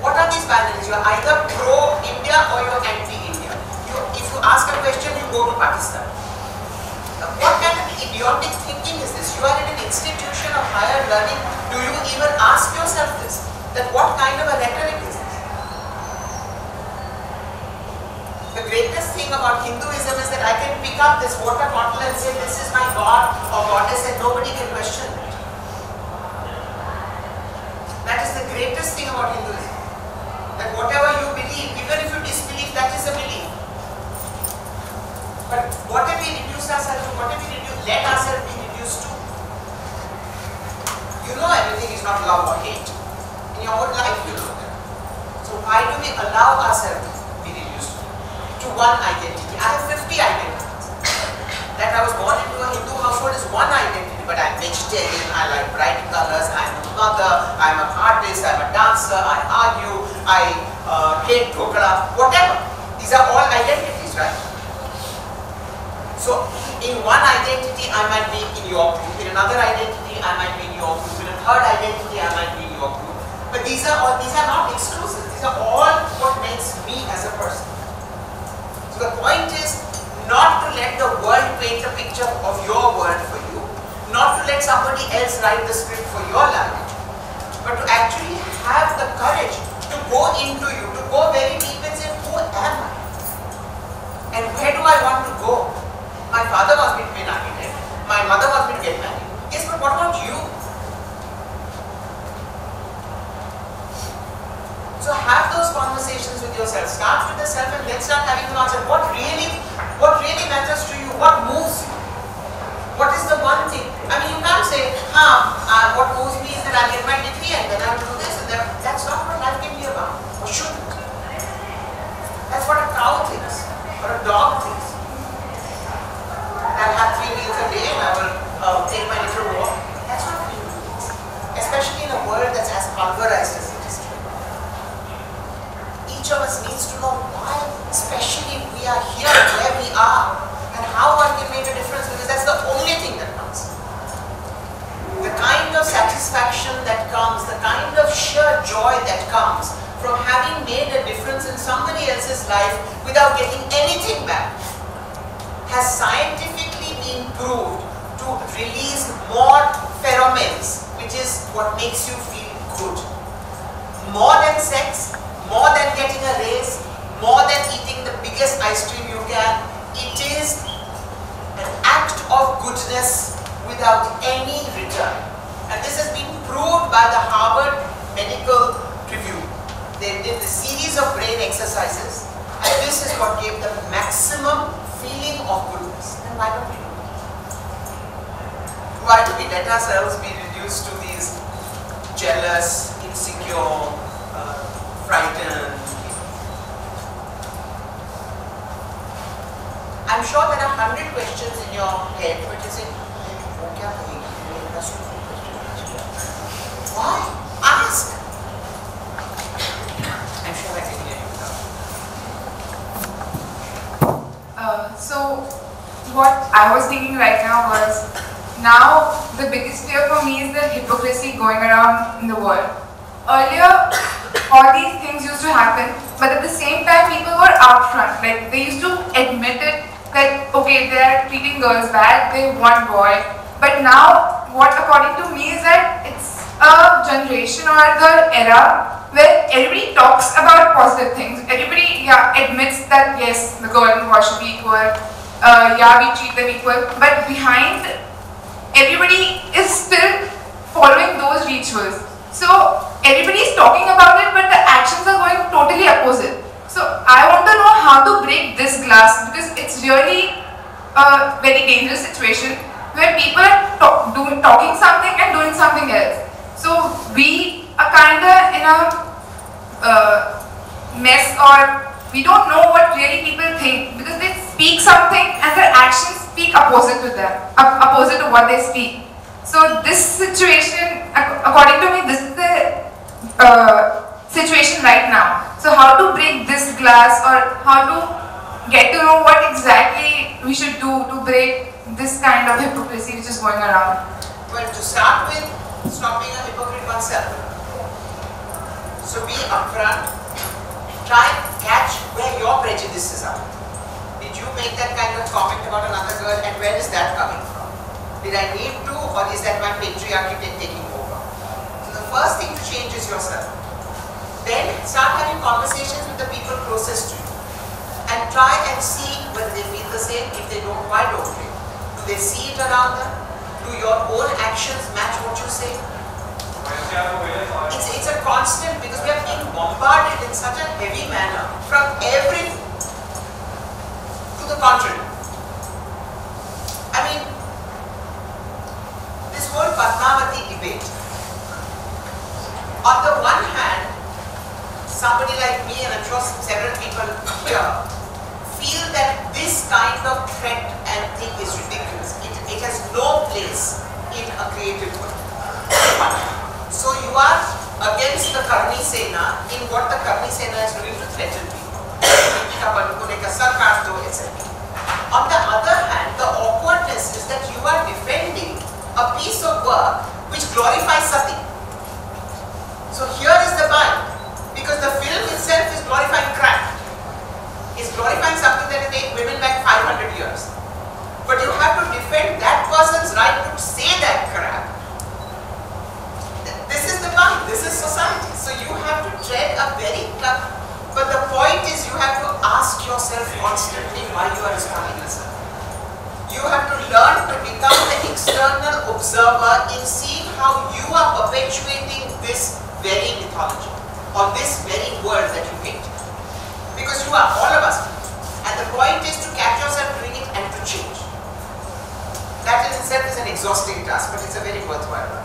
What are these binaries? You're either pro-India or you're anti-India. If you ask a question, you go to Pakistan. What kind of idiotic thinking is this? You are in an institution of higher learning. Do Do you even ask yourself this? That what kind of a rhetoric is this? The greatest thing about Hinduism is that I can pick up this water bottle and say, this is my god or goddess, and nobody can question it. That is the greatest thing about Hinduism. That whatever you believe, even if you disbelieve, that is a belief. But what if we reduce ourselves to, what if we let ourselves be reduced to? You know everything is not love or hate. In your own life you know that. So why do we allow ourselves to be reduced to one identity? I have 50 identities. That I was born into a Hindu household is one identity, but I'm vegetarian, I like bright colors, I'm a mother, I'm an artist, I'm a dancer, I argue, I hate dhokla, whatever. These are all identities, right? So in one identity I might be in your group, in another identity I might be in your group, in a third identity I might be in your group. But these are not exclusive, these are all what makes me as a person. So the point is not to let the world paint a picture of your world for you, not to let somebody else write the script for your life, but to actually have the courage to go into you, to go very deep and say, who am I? And where do I want to go? My father wants me to be an architect, my mother wants me to get married. Yes, but what about you? So have those conversations with yourself. Start with the self and then start having them answer. What really matters to you? What moves you? What is the one thing? I mean, you can't say, what moves me is that I'll get my degree and then I'll do this and then. That's not what life can be about. Or shouldn't. That's what a cow thinks. Or a dog thinks. I'll have 3 meals a day and I will take my little walk. That's not what you do. Especially in a world that's as pulverized as it is. Each of us needs to know why, especially if we are here where we are, and how one can make a difference, because that's the only thing that counts. The kind of satisfaction that comes, the kind of sheer joy that comes from having made a difference in somebody else's life without getting anything back, has scientifically been proved to release more pheromones, which is what makes you feel good. More than sex, more than getting a raise, more than eating the biggest ice cream you can, it is an act of goodness without any return. And this has been proved by the Harvard Medical Review. They did a series of brain exercises, and this is what gave the maximum feeling of goodness. And why don't we do it? Why do we let ourselves be reduced to these jealous, insecure, frightened? I'm sure there are 100 questions in your head, but you say, why? Ask. I'm sure I can hear you now. So what I was thinking right now was, now the biggest fear for me is the hypocrisy going around in the world. Earlier, all these things used to happen, but at the same time people were upfront, like they used to admit it that okay, they are treating girls bad, they want boy. But now, what according to me is that it's a generation or the era where everybody talks about positive things. Everybody admits that yes, the girl and boy should be equal, we treat them equal, but behind everybody is still following those rituals. So everybody is talking about it, but the actions are going totally opposite. So I want to know how to break this glass, because it's really a very dangerous situation where people are talking something and doing something else. So we are kind of in a mess, or we don't know what really people think, because they speak something and their actions speak opposite to them, opposite to what they speak. So this situation, according to me, this is the situation right now. So how to break this glass, or how to get to know what exactly we should do to break this kind of hypocrisy which is going around? Well, to start with, stop being a hypocrite oneself. So be upfront, try and catch where your prejudices are. Did you make that kind of comment about another girl, and where is that coming from? Did I need to, or is that my patriarchy taking over? first thing to change is yourself. Then start having conversations with the people closest to you and try and see whether they feel the same. If they don't, why don't they? Do they see it around them? Do your own actions match what you say? It's a constant, because we are being bombarded in such a heavy manner from everything to the contrary. I mean, this whole Padmavati debate, on the one hand, somebody like me and I'm sure several people here feel that this kind of threat and thing is ridiculous. It has no place in a creative world. So you are against the Karni Sena in what the Karni Sena is doing to threaten people. etc. On the other hand, the awkwardness is that you are defending a piece of work which glorifies sati. So here is the bind, because the film itself is glorifying crap. It's glorifying something that will take women back 500 years. But you have to defend that person's right to say that crap. This is the bind, this is society. So you have to tread a very tough, but the point is you have to ask yourself constantly why you are responding this way. You have to learn to become the external observer in seeing how you are perpetuating this very mythology or this very world that you hate. Because you are, all of us. And the point is to catch yourself doing it and to change. That in itself is an exhausting task, but it's a very worthwhile one.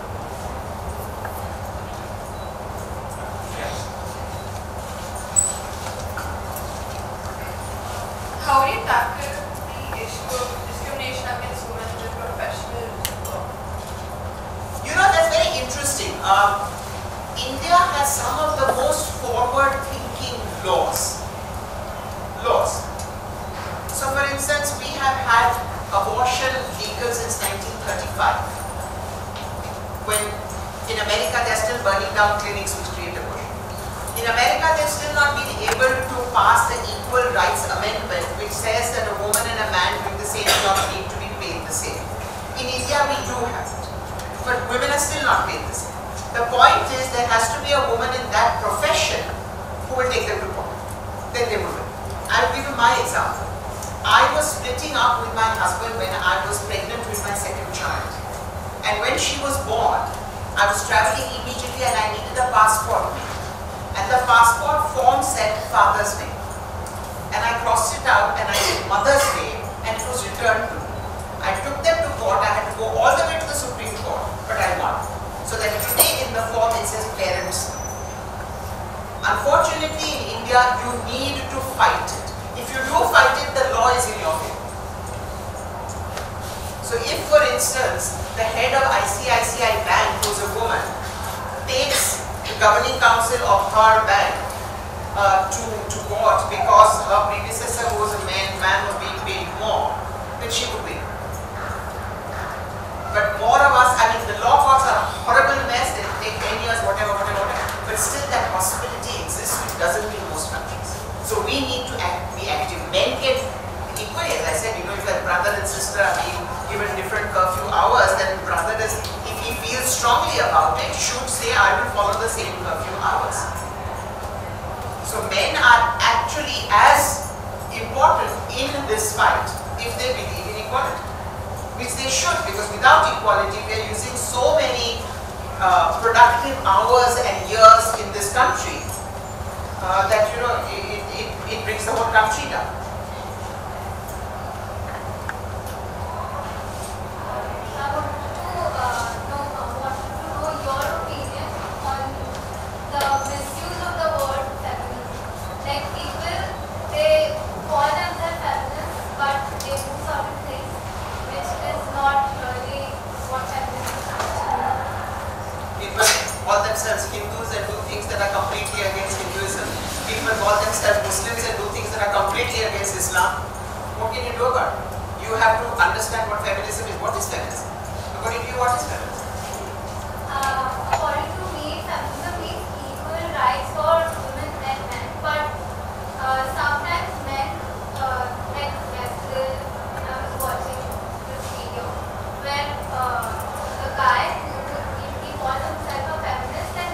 How do you tackle the issue of discrimination against women in professional work? You know, that's very interesting. India has some of the most forward-thinking laws. So for instance, we have had abortion legal since 1935. When in America they're still burning down clinics which create abortion. In America they've still not been able to pass the Equal Rights Amendment, which says that a woman and a man doing the same job need to be paid the same. In India we do have it, but women are still not paid the same. The point is there has to be a woman in that profession who will take them to court. Then they will win. I'll give you my example. I was splitting up with my husband when I was pregnant with my second child. And when she was born, I was traveling immediately and I needed a passport. And the passport form said father's name. And I crossed it out and I said mother's name, and it was returned to me. I took them to court. I had to go all the way to the Supreme Court, but I won. So that today in the form it says parents. Unfortunately in India you need to fight it. If you do fight it, the law is in your favor. So if for instance the head of ICICI Bank, who is a woman, takes the governing council of her bank to court because her predecessor, who was a man was being paid more, then she would win. But more of us, I mean, the law courts are a horrible mess, they take 10 years, whatever. But still that possibility exists, which doesn't in most countries. So we need to be active. Men get equally, as I said, you know, if a brother and sister are being given different curfew hours, then brother does, if he feels strongly about it, should say, I will follow the same curfew hours. So men are actually as important in this fight if they believe in equality, which they should, because without equality we are using so many productive hours and years in this country that, you know, it brings the whole country down. Call themselves Hindus and do things that are completely against Hinduism. People call themselves Muslims and do things that are completely against Islam. What can you do about it? You have to understand what feminism is. What is feminism? According to you, what is feminism? According to me, feminism means equal rights for women and men. But sometimes men, like yesterday, I was watching this video where the guy, he calls himself a feminist, and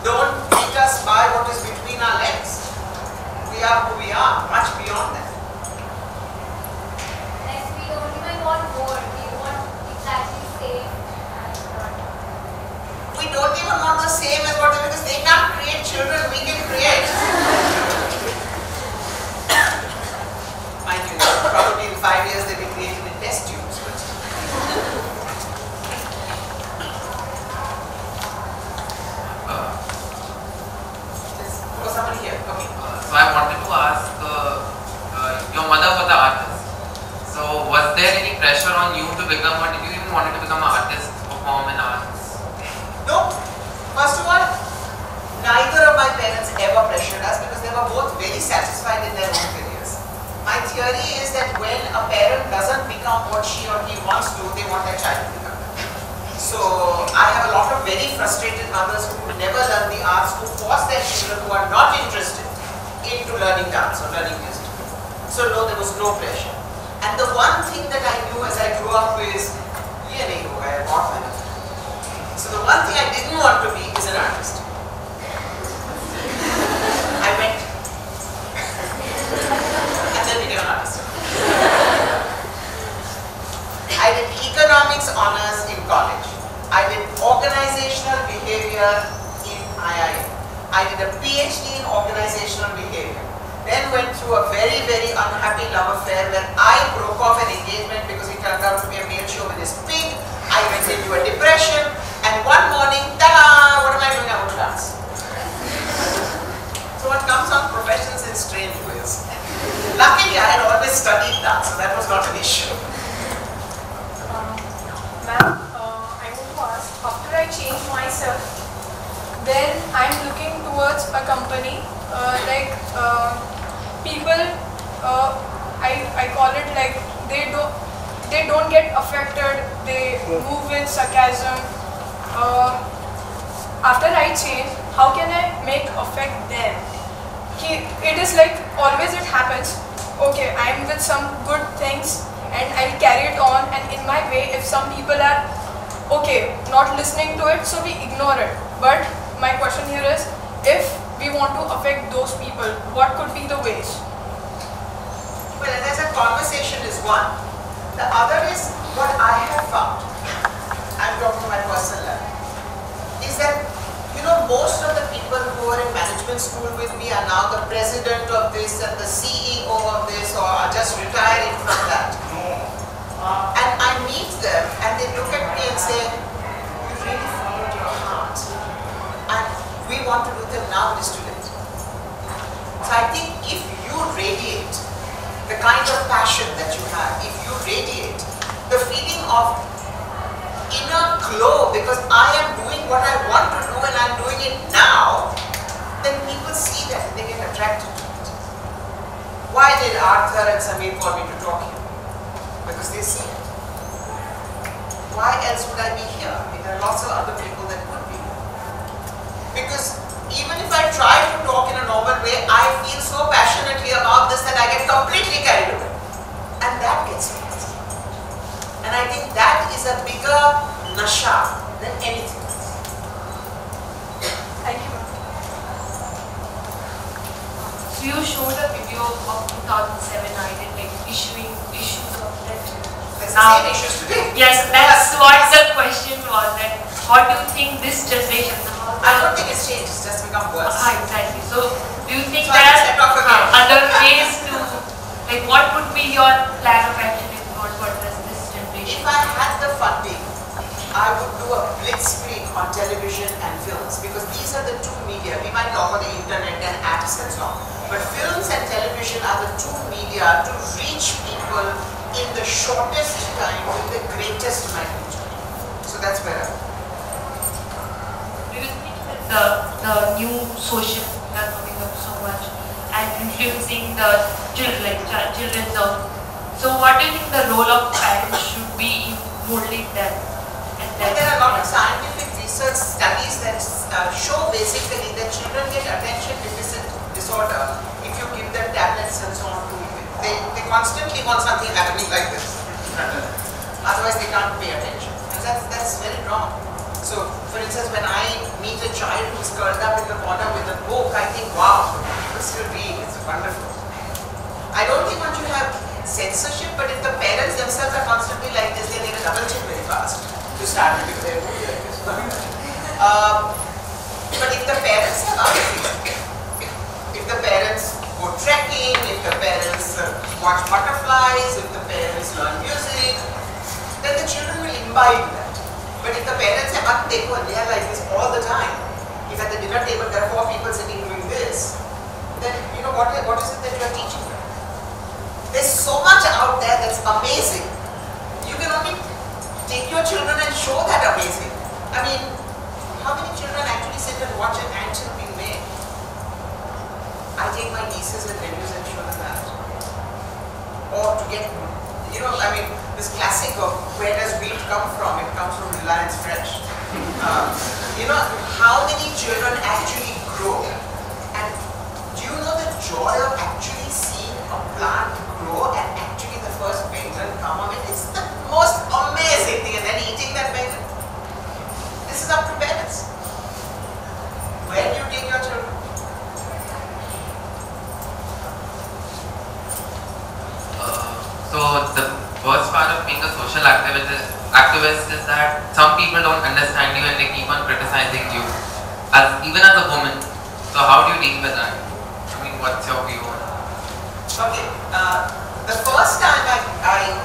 Don't treat us by what is between our legs. We are who we are, much beyond that. Like we don't even want more, we want exactly same. We don't even want the same as what, because they can't create children, we can create. Mind you, probably in 5 years they'll be created in test tubes. But oh, somebody here. Okay. So I wanted to ask, your mother was an artist. So was there any pressure on you to become, or did you even want to become an artist, perform in arts? No. First of all, neither of my parents ever pressured us because they were both very satisfied in their own careers. My theory is that when a parent doesn't become what she or he wants to, they want their child to become. So I have a lot of very frustrated mothers who never learn the arts, who force their children who are not interested into learning dance or learning music. So no, there was no pressure. And the one thing that I knew as I grew up is, ye nahi hoga, I want my life. So the one thing I didn't want to be is an artist. I went and then became an artist. I did economics honors in college. I did organizational behavior in IIM. I did a PhD in organizational behavior. Then went through a very, very unhappy love affair where I broke off an engagement because he turned out to be a male chauvinist pig. I went into a depression, and one morning, ta-da! What am I doing? I want to dance. So one comes on professions in strange ways. Luckily, I had always studied dance, so that was not an issue. Ma'am, I want to ask, after I change myself, then I'm looking towards a company, people, I call it like, they don't get affected, they move with sarcasm. After I change, how can I make affect them? It is like always it happens, okay, I am with some good things and I'll carry it on, and in my way, if some people are okay, not listening to it, so we ignore it. But my question here is, if we want to affect those people, what could be the ways? Well, as I said, conversation is one. The other is what I have found, I'm talking to my personal life, is that, you know, most of the people who are in management school with me are now the president of this and the CEO of this, or are just retiring from that. And I meet them and they look at me and say, you really followed your heart. And we want to do them now, it is too late. So I think if you radiate the kind of passion that you have, if you radiate the feeling of inner glow because I am doing what I want to do and I'm doing it now, then people see that and they get attracted to it. Why did Arthur and Samir call me to talk here? Because they see it. Why else would I be here? I mean, there are lots of other people that could be here. Because even if I try to talk in a normal way, I feel so passionately about this that I get completely carried away. And that gets me. And I think that is a bigger nasha than anything else. Thank you. So you showed a video of 2007 I did like issues of that. That's the same issues today. Yes, that's what the question was. That how do you think this generation? I don't think it's changed. It's just become worse. Exactly. So do you think there are other ways to, like, what would be your plan of action for this generation? If I had the funding, I would do a blitzkrieg on television and films because these are the two media. We might talk about the internet and apps and so on, but films and television are the two media to reach people in the shortest time with the greatest magnitude. So that's where I am. Do you think that the new social media are coming up so much and influencing the children, so what do you think the role of parents should be in molding them? Well, there are a lot of scientific research studies that show basically that children get attention deficit disorder if you give them tablets and so on. They constantly want something happening like this. Otherwise they can't pay attention. And that's very wrong. So for instance, when I meet a child who's curled up in the corner with a book, I think, wow, you still read, it's wonderful. I don't think one should have censorship, but if the parents themselves are constantly like this, they need a double chin very fast to start with their movie like this. But if the parents have other things, if the parents go trekking, if the parents watch butterflies, if the parents learn music, then the children will imbibe that. But if the parents have they are like this all the time, if at the dinner table there are 4 people sitting doing this, then you know what is it that you are teaching them? There's so much out there that's amazing. You can only take your children and show that amazing. I mean, how many children actually sit and watch an action being made? I take my nieces and nephews and show them that. Or to get, you know, I mean, this classic of where does wheat come from? It comes from Reliance Fresh. You know, how many children actually grow? And do you know the joy of actually seeing a plant grow and actually the first bengal come of it? It's the most amazing thing. And then eating that bengal. This is up to parents. Where do you take your children? So the worst part of being a social activist is that some people don't understand you and they keep on criticizing you, even as a woman. So how do you deal with that? I mean, what's your view on it? Okay, the first time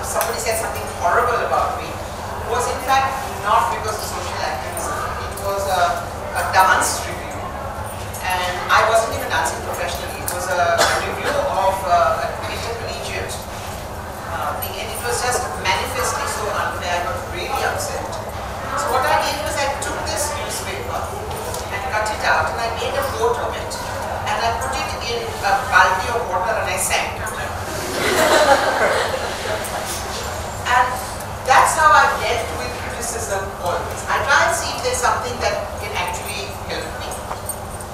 somebody said something horrible about me was in fact not because of social activism. It was a dance review, and I wasn't even dancing professionally. It was a review of an intercollegiate thing, and it was just manifestly so unfair. I got really upset. So what I did was I took this newspaper and cut it out, and I made a boat of it, and I put it in a baldi of water, and I sank it. And that's how I dealt with criticism always. I try and see if there's something that can actually help me,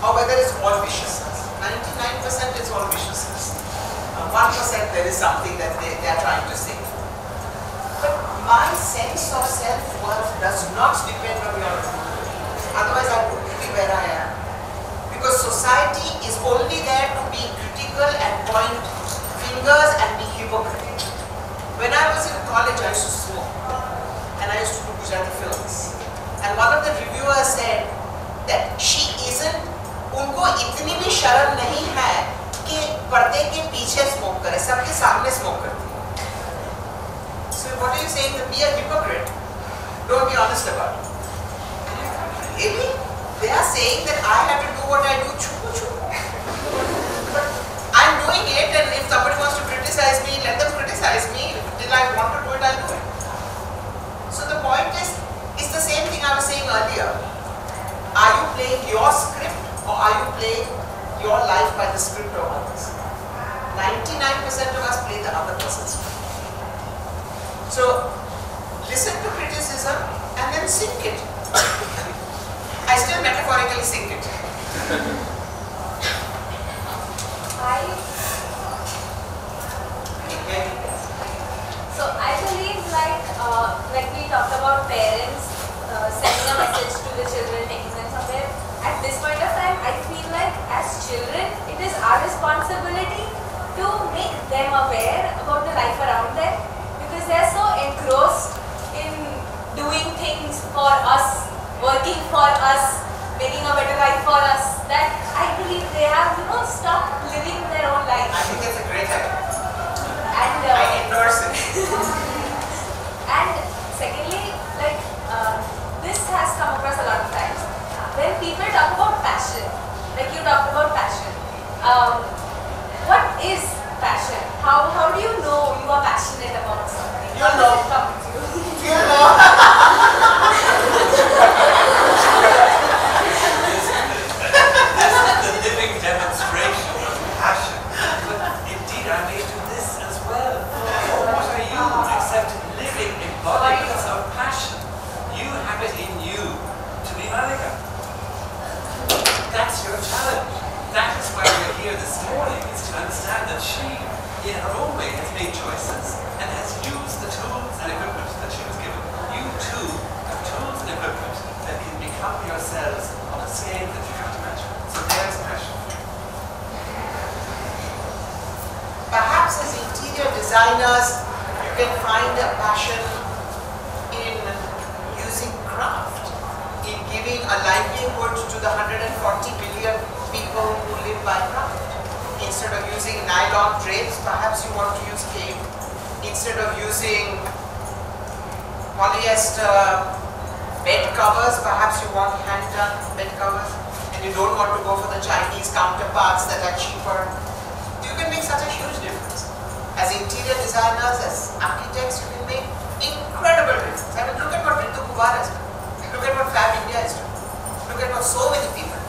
or whether it's all viciousness. 99% it's all viciousness. 1% there is something that they are trying to say. But my sense of self-worth does not depend on your approval. Otherwise I wouldn't be where I am. Because society is only there to be critical and point fingers and be hypocritical. When I was in college, I used to smoke. And I used to do Gujarati films. And one of the reviewers said that she isn't, उनको इतनी भी शर्म नहीं है कि पर्दे के पीछे स्मोक करे, सबके सामने स्मोक करती है. So what are you saying? To be a hypocrite? Don't be honest about it. Really? They are saying that I have to do what I do, but I'm doing it, and if somebody wants to criticize me, let them criticize me. Till I want to do it, I'll do it. So the point is, it's the same thing I was saying earlier. Are you playing your script, or are you playing your life by the script of others? 99% of us play the other person's script. So listen to criticism and then sink it. I still metaphorically sink it. So I believe like we talked about parents sending a message to the children, taking them somewhere. At this point of time, I feel like as children, it is our responsibility to make them aware about the life around them, because they are so engrossed in doing things for us, working for us, making a better life for us, that I believe they have, stopped living their own life. I think it's a great idea. And I endorse it. And secondly, this has come across a lot of times. When people talk about passion, like you talked about passion, what is passion? How do you know you are passionate about something? You know. You know. This is the living demonstration of passion. But indeed, I may do this as well. What are you except living embodiments of passion? You have it in you to be Mallika. That's your challenge. That is why we're here this morning, is to understand that she, in her own way, has made choices and has used the tools and equipment that she was given. You too have tools and equipment that can become yourselves of detail that you have to match. So there's passion. Perhaps as interior designers, you can find a passion in using craft, in giving a livelihood to the 140 million people who live by craft. Instead of using nylon drapes, perhaps you want to use cane. Instead of using polyester bed covers, perhaps you want hand-done bed covers, and you don't want to go for the Chinese counterparts that are cheaper. You can make such a huge difference. As interior designers, as architects, you can make incredible difference. I mean, look at what Ritu Kumar has done. Look at what Fab India has done. Look at what so many people do.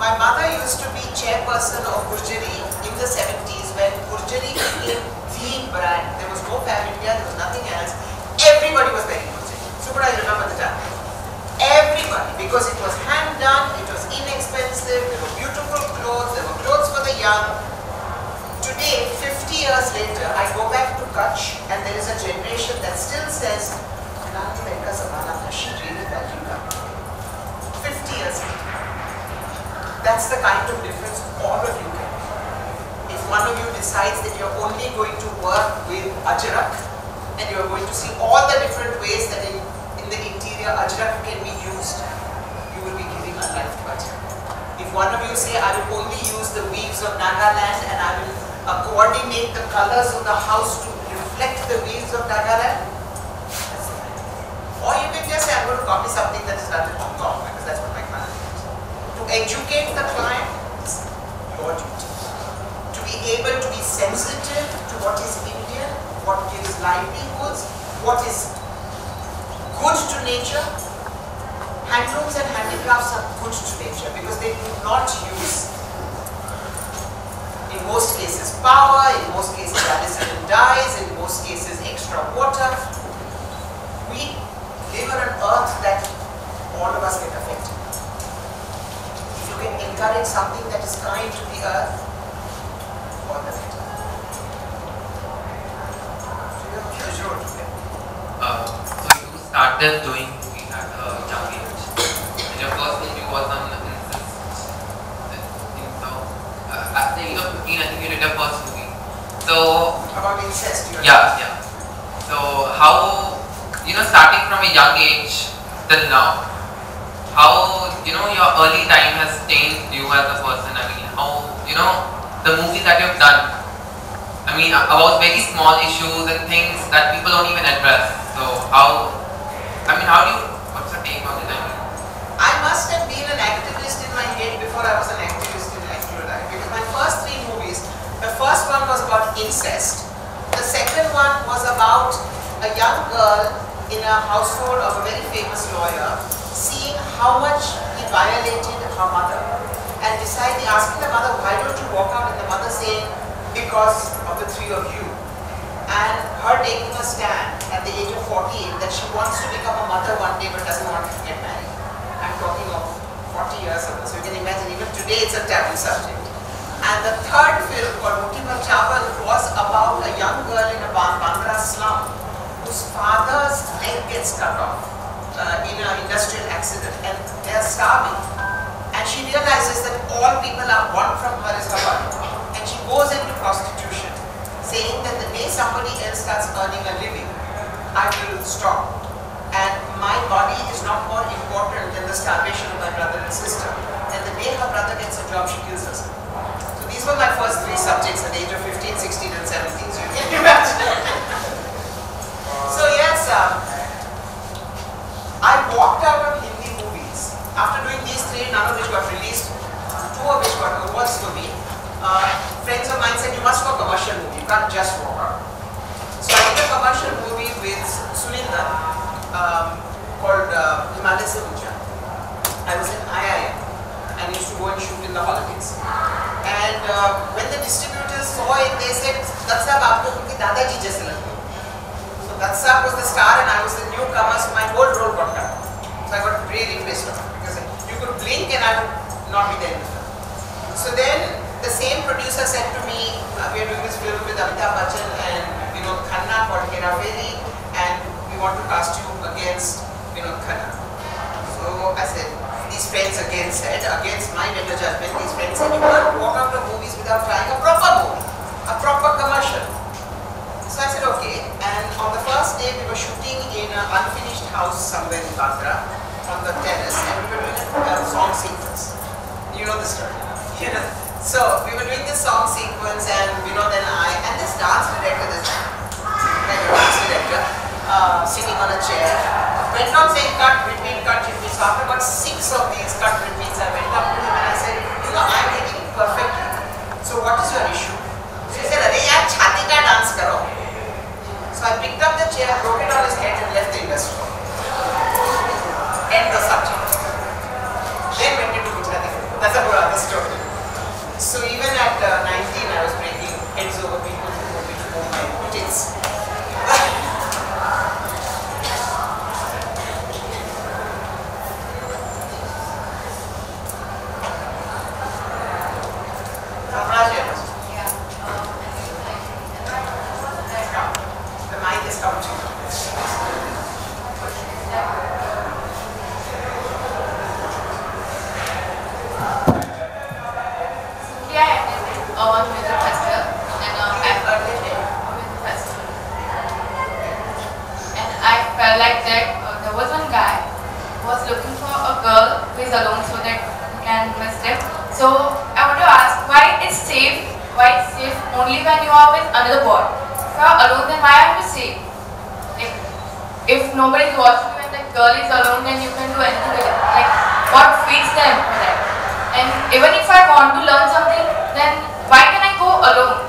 My mother used to be chairperson of Burjari in the 70s when Burjari became the brand. There was no Fab India, there was nothing else. Everybody was wearing Burjari. So I remember the time. Everybody, because it was hand done, it was inexpensive, there were beautiful clothes, there were clothes for the young. Today, 50 years later, I go back to Kutch and there is a generation that still says, Mallika Sarabhai, she really valued her. 50 years later. That's the kind of difference all of you can make. If one of you decides that you're only going to work with Ajrak and you're going to see all the different ways that in the interior Ajrak can be used, you will be giving a life to Ajrak. If one of you say, I will only use the weaves of Nagaland and I will coordinate the colors of the house to reflect the weaves of Nagaland, that's the kind. Or you can just say, I'm going to copy something that is done in Hong Kong because that's what my client is. To educate the client is your duty. To be able to be sensitive to what is Indian, what gives livelihoods, what is good to nature. Handlooms and handicrafts are good to nature because they do not use, in most cases, power, in most cases alizarin dyes, in most cases extra water. We live on an earth that all of us get affected. Can encourage something that is kind to the earth, all the better. So you have a huge role to play. So you started doing movies at a young age. And your first movie was on incest. So at the age of 15, I think you did your first movie. So about incest, yeah. So how, starting from a young age till now, how, your early time has changed you as a person. I mean, how, the movies that you've done, I mean, about very small issues and things that people don't even address. So what's your take on it? I must have been an activist in my head before I was an activist in actual life. Because my first 3 movies, the first one was about incest. The second one was about a young girl in a household of a very famous lawyer, seeing how much he violated her mother and asking the mother, why don't you walk out? And the mother saying, because of the 3 of you. And her taking a stand at the age of 48 that she wants to become a mother one day but doesn't want to get married. I'm talking of 40 years ago, so you can imagine even today it's a taboo subject. And the third film called Mutti Mar Chawal was about a young girl in a Bandra slum whose father's leg gets cut off in an industrial accident and they are starving. And she realizes that all people want from her is her body. And she goes into prostitution, saying that the day somebody else starts earning a living, I will stop. And my body is not more important than the starvation of my brother and sister. And the day her brother gets a job, she kills herself. So these were my first 3 subjects at the age of 15, 16 and 17. So you can imagine. So yes, I walked out of Hindi movies. After doing these 3, none of which got released, 2 of which got awards for me. Friends of mine said, you must do a commercial movie, you can't just walk out. So I did a commercial movie with Sunilda called Himalayan Sarabhai. I was in IIM and used to go and shoot in the holidays. And when the distributors saw it, they said, Dutt Sahab, aapko unki dadaji jaise lagte ho. So Dutt Sahab was the star and I was the newcomer, so my whole role got cut. So I got really pissed off because you could blink and I would not be there in the film. So then the same producer said to me, we are doing this film with Amitabh Bachchan and Vinod Khanna called Hera Fairy and we want to cast you against Vinod Khanna. So I said, these his friends again said, against my better judgment, his friends said, you can't walk out of movies without trying a proper movie, a proper commercial. So I said, okay. And on the first day, we were shooting in an unfinished house somewhere in Bandra, on the terrace, and we were doing a song sequence. You know the story. So we were doing this song sequence, and and this dance director, sitting on a chair, went on saying cut, repeat, cut, repeat. So after about 6 of these cut, repeats, I went up to him and I said, I'm getting it perfectly. So what is your issue? So he said, "Arey yaar, chhati ka dance karo." So I picked up the chair, broke it on his head, and left the industry. End the subject. Then went into Gujarati. That's a whole other story. So even at 19, I was breaking heads over people who wanted to move my tits. The mic is coming to you. On with the festival, and I've heard it with the festival, and I felt like that there was one guy who was looking for a girl who is alone so that he can miss them. So I want to ask, why it's safe? Why it's safe only when you are with another boy? If you are alone, then why are you safe? If nobody is watching you and that girl is alone, then you can do anything with it. Like, what feeds them for that? And even if I want to learn something, then why can I go alone?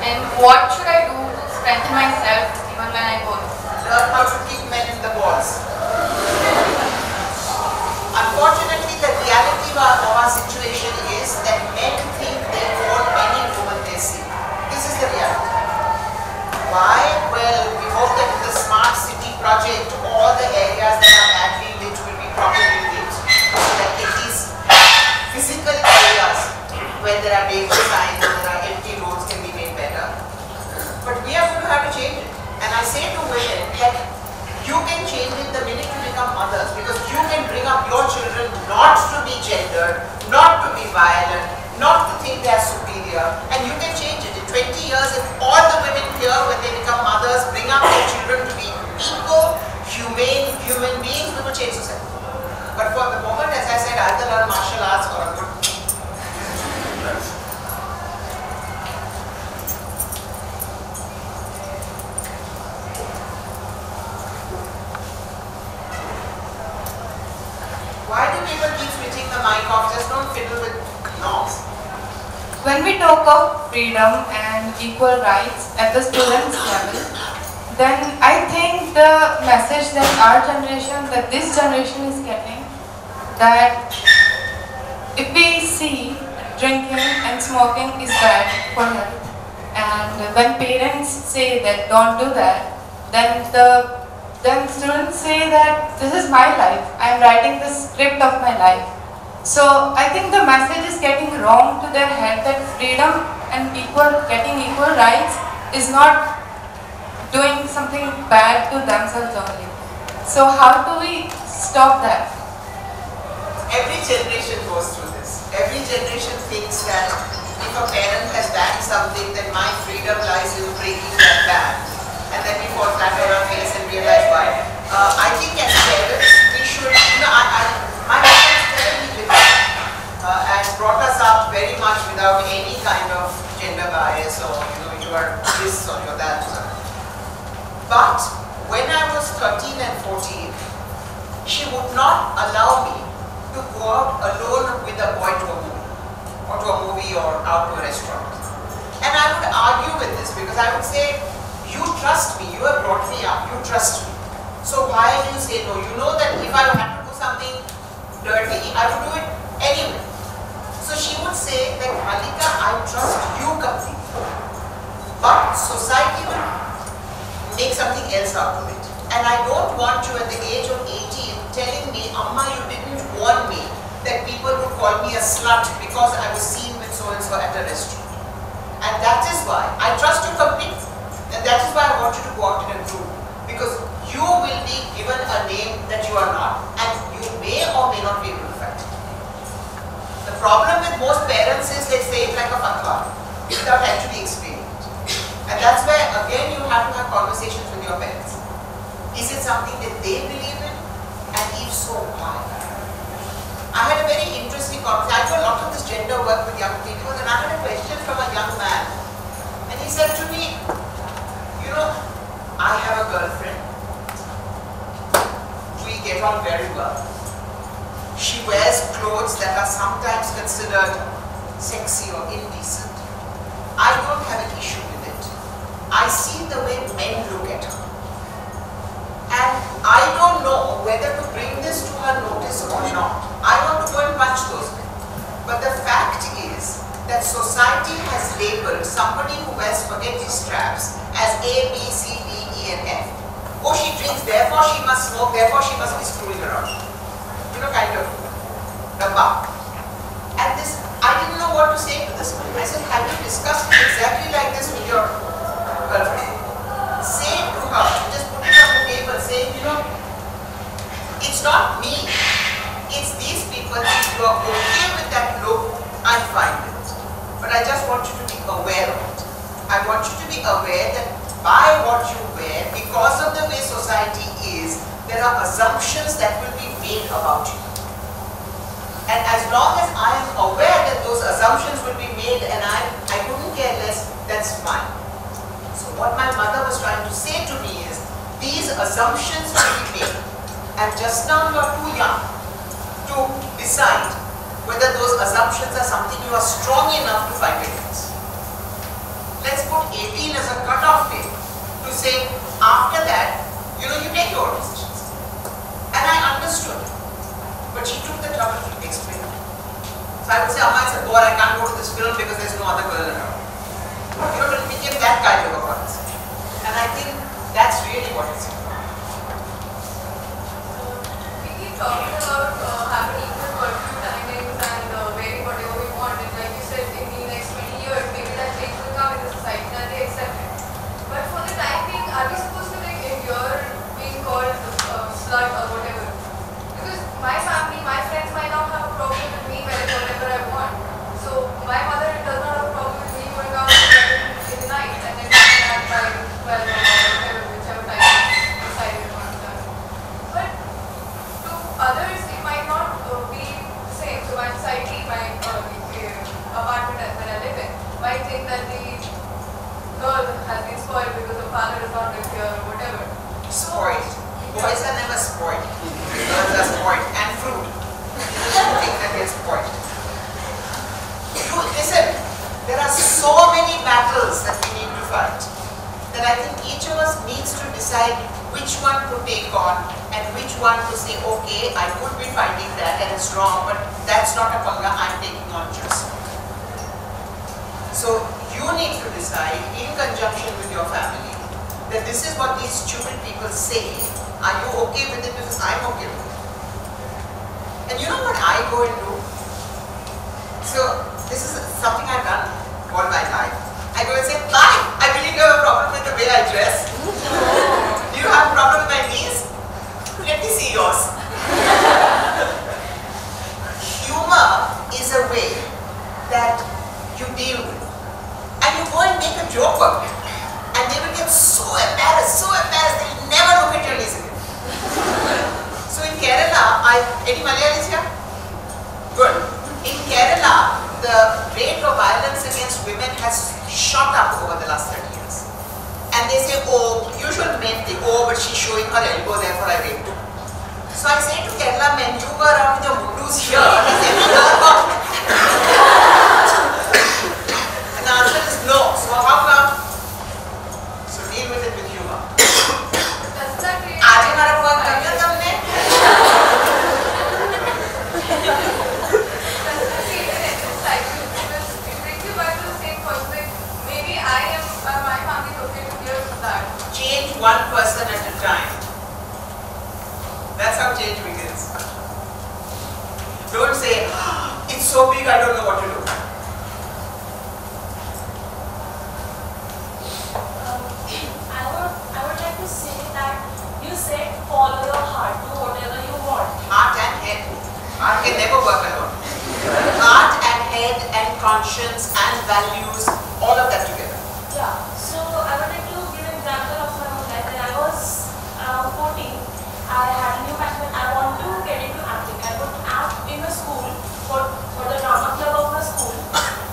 And what should I do to strengthen myself even when I go alone? Learn how to keep men in the walls. Unfortunately, the reality of our situation is that men think they own any woman they see. This is the reality. Why? Well, we hope that in the smart city project, all the areas that are badly lit will be properly lit, so that at least physical areas where there are danger signs or there are empty roads can be made better. But we are going to have to change it. And I say to women that you can change it the minute you become mothers, because you can bring up your children not to be gendered, not to be violent, not to think they are superior, and you can change it. In 20 years, if all the women here, when they become mothers, bring up their children to be equal, humane human beings, we will change society. But for the moment, as I said, either learn martial arts or a good. Why do people keep switching the mic off? Just don't fiddle with knobs. When we talk of freedom and equal rights at the students' level, then I think the message that our generation, that this generation is getting, that if we see drinking and smoking is bad for health, and when parents say that don't do that, then students say that this is my life, I am writing the script of my life. So I think the message is getting wrong to their head that freedom and getting equal rights is not doing something bad to themselves only. So how do we stop that? Every generation goes through this. Every generation thinks that if a parent has banned something, then my freedom lies in breaking that ban. And then we fall flat on our face and realize why. I think as parents, we should, my mother is terribly liberal and brought us up very much without any kind of gender bias or, you are this or you're that. But when I was 13 and 14, she would not allow me to go out alone with a boy to a movie, or to a movie or out to a restaurant. And I would argue with this because I would say, you trust me, you have brought me up, you trust me. So why do you say no? You know that if I had to do something dirty, I would do it anyway. So she would say that, Mallika, I trust you completely. But society will make something else out of it. And I don't want you at the age of 18 telling me, Amma, you didn't warn me that people would call me a slut because I was seen with so-and-so at a restaurant. And that is why I trust you completely. And that is why I want you to go out in a group. Because you will be given a name that you are not. And you you may or may not be able to fight it. The problem with most parents is they say it like a fatwa without actually explaining it. And that's where again you have to have conversations with your parents. Is it something that they believe in? And if so, why? I had a very interesting conversation. I do a lot of this gender work with young people, and I had a question from a young man. And he said to me, you know, I have a girlfriend. We get on very well. She wears clothes that are sometimes considered sexy or indecent. I don't have an issue with it. I see the way men look at her. And I don't know whether to bring this to her notice or not. I want to go and punch those men. But the fact is that society has labeled somebody who wears spaghetti straps as A, B, C, D, E, and F. Oh, she drinks, therefore she must smoke, therefore she must be screwing around. You know, kind of dabba. And this, I didn't know what to say to this man. I said, have you discussed it exactly like this with your girlfriend? Say to her, just put it on the table, say, you know, it's not me, it's these people. If you are okay with that look, I'm fine with it. But I just want you to be aware of it. I want you to be aware that by what you wear, because of the way society is, there are assumptions that will be made about you. And as long as I am aware that those assumptions will be made and I couldn't care less, that's fine. So what my mother was trying to say to me is, these assumptions will be made. And just now you are too young to decide whether those assumptions are something you are strong enough to fight against. Let's put 18 as a cutoff date to say, after that, you know, you take your own decisions. And I understood. But she took the trouble to explain it. So I would say, Amma, it's a bore, I can't go to this film because there's no other girl around. You know, it became that kind of a conversation. And I think that's really what it's about. We keep talking about having equal working timings and wearing whatever we want. And like you said, in the next 20 years, maybe that change will come in the society and they accept it. But for the time being, are we supposed to like endure being called slut or whatever? Because my family, my friends might not have a problem with me wearing whatever I want. So my mother does not have a problem with me going out in the night and then coming back by 12 or whatever, whichever time I decide I want to. But to others, it might not be the same. So my society, my apartment that I live in, might think that the girl has been spoiled because the father is not live here or whatever. Spoiled. Boys are never spoiled. Girls are spoiled. And fruit. You think that they're spoiled. Listen, there are so many battles that we need to fight that I think each of us needs to decide which one to take on and which one to say, okay, I could be fighting that and it's wrong, but that's not a panga I'm taking on just. So you need to decide in conjunction with your family that this is what these stupid people say. Are you okay with it? Because I'm okay with it. And you know what I go and do? So this is something I've done all my life. I go and say, hi, I believe you have a problem with the way I dress. Do you have a problem with my knees? Let me see yours. Humor is a way that you deal with. And you go and make a joke of it. And they will get so embarrassed, they'll never look at your knees again. So in Kerala, any Malayalis here? Good. In Kerala, the rate of violence against women has shot up over the last 30 years. And they say, oh, usual men think, oh, but she's showing her elbow, therefore I raped her. So I say to Kerala men, you go around with your mundus here, and every girl got. And the answer is no. So how come? So deal with it with humor. आज हमारा phone कर दिया तुमने? Change one person at a time. That's how change begins. Don't say, oh, it's so big I don't know what to do. I would like to say that you said follow your heart, do whatever you want. Heart and conscience and values, all of that together? Yeah, so I would like to give an example of my own life. When I was around 14, I had a new passion. I want to get into acting. I would act in the school for the drama club of the school.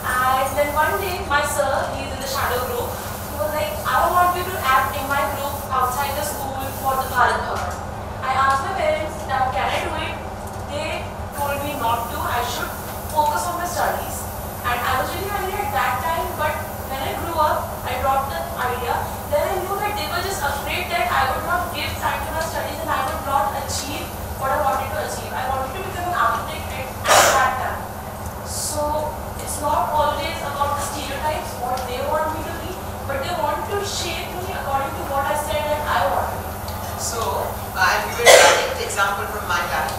And then one day, my sir, he is in the shadow group, he was like, I want you to act in my group outside the school for the Bharat Bhavan. I asked my parents that can I do it? They told me not to. I should focus on my studies. And I was really angry at that time, but when I grew up, I dropped the idea. Then I knew that they were just afraid that I would not give time to my studies and I would not achieve what I wanted to achieve. I wanted to become an architect at that time. So it's not always about the stereotypes, what they want me to be, but they want to shape me according to what I said that I want to be. So, I'll give you a direct example from my life.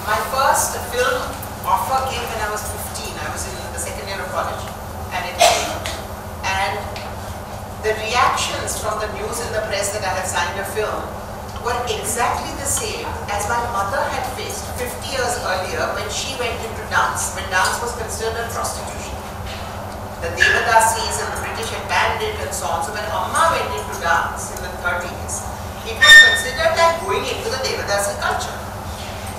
My first film offer came when I was 15. I was in the second year of college, and it came. And the reactions from the news and the press that I had signed a film were exactly the same as my mother had faced 50 years earlier when she went into dance, when dance was considered prostitution. The Devadasis and the British had banned it and so on. So when Amma went into dance in the 30s, it was considered like going into the Devadasi culture.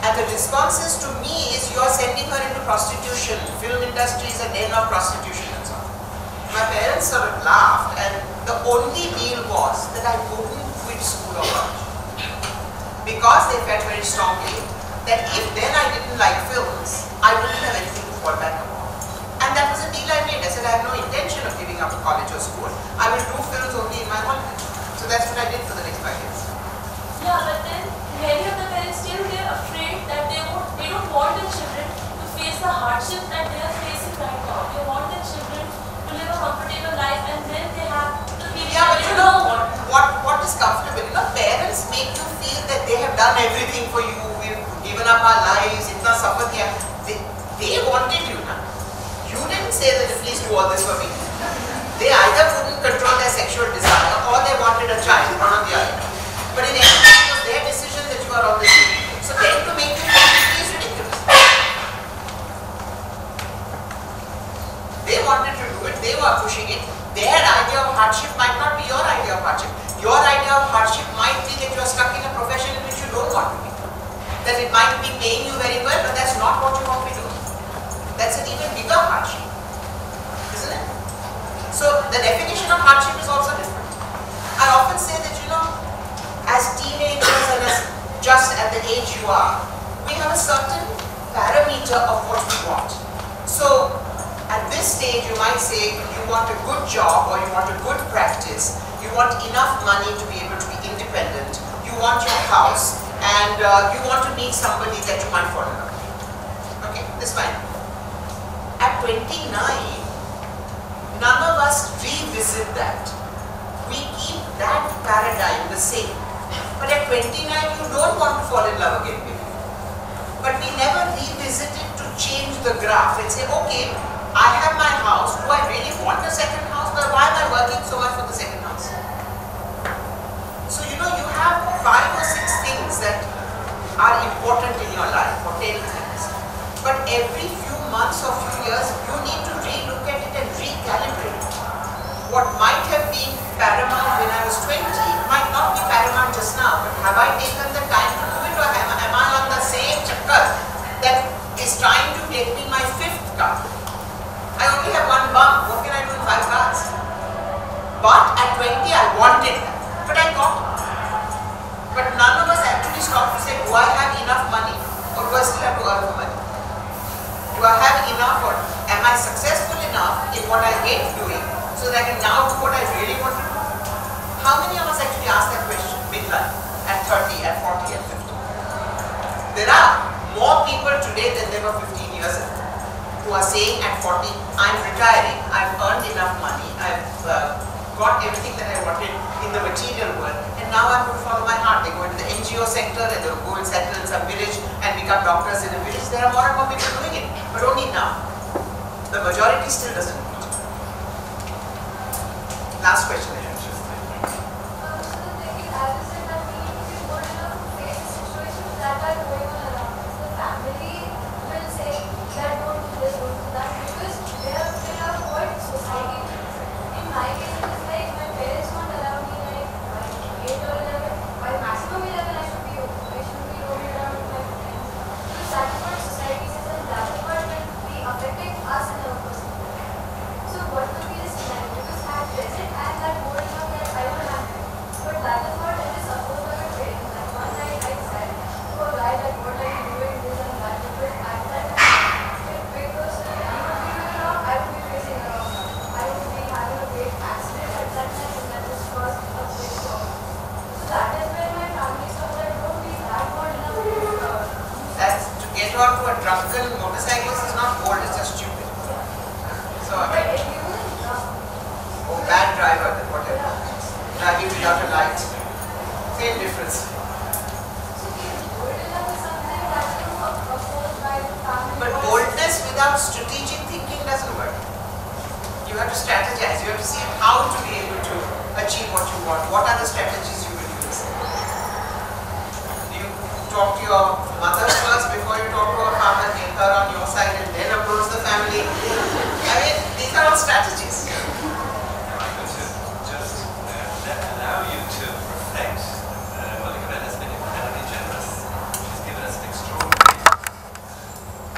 And the responses to me is, you're sending her into prostitution, film industry is a den of prostitution and so on. My parents sort of laughed, and the only deal was that I wouldn't quit school or college. Because they felt very strongly that if then I didn't like films, I wouldn't have anything to fall back upon. And that was a deal I made. I said, I have no intention of giving up college or school. I will do films only in my holidays. So that's what I did for the next 5 years. Yeah, but then many of the parents still they're afraid that they don't want their children to face the hardship that they are facing right now. They want their children to live a comfortable life, and then they have to be. Yeah, but you know what is comfortable? You know, parents make you feel that they have done everything for you. We've given up our lives. Itna suffer kiya. They wanted you now. You didn't say that please do all this for me. They either couldn't control their sexual desire or they wanted a child, one or the other. But in any case, it was their decision that you are on this way. So then to make you feel is ridiculous. They wanted to do it, they were pushing it. Their idea of hardship might not be your idea of hardship. Your idea of hardship might be that you are stuck in a profession in which you don't want to be. That it might be paying you very well, but that's not what you want to be doing. That's an even bigger hardship, isn't it? So the definition of hardship is also different. I often say that, you know, as teenagers and as just at the age you are, we have a certain parameter of what we want. So at this stage you might say you want a good job or you want a good practice, you want enough money to be able to be independent, you want your house, and you want to meet somebody that you might fall in love with. Okay, this fine. At 29, none of us revisit that. We keep that paradigm the same. But at 29, you don't want to fall in love again, maybe. But we never revisit it to change the graph and say, okay, I have my house. Do I really want a second house? But why am I working so much for the second house? So, you know, you have 5 or 6 things that are important in your life, or 10 things. But every few months or few years, you need to re-look at it and recalibrate. What might have been paramount when I was 20 might not be paramount just now, but have I taken the time to do it, or am I on the same chakkar that is trying to take me my 5th car? I only have 1 bump, what can I do in 5 cars? But at 20 I wanted that, but I got it. But none of us actually stopped to say, do I have enough money, or do I still have to earn the money? Do I have enough, or am I successful enough in what I hate doing, so that I can now do what I really want to do? How many of us actually ask that question midlife, at 30, at 40, at 50? There are more people today than there were 15 years ago who are saying at 40, I'm retiring, I've earned enough money, I've got everything that I wanted in the material world, and now I'm going to follow my heart. They go into the NGO sector and they'll go and settle in some village and become doctors in a village. There are more and more people doing it, but only now. The majority still doesn't do it. Last question. Family will say that don't do this, don't do that, because they are motorcycles is not old, it's just stupid. So I mean, oh, bad driver, whatever. Driving without a light. Same difference. But boldness without strategic thinking doesn't work. You have to strategize. You have to see how to be able to achieve what you want. What are the strategies you will use? Do you talk to your mother first before you talk to a farmer, get her on your side and then approach the family? I mean, these are all strategies. Just allow you to reflect. Mallika has been incredibly generous. She's given us an extraordinary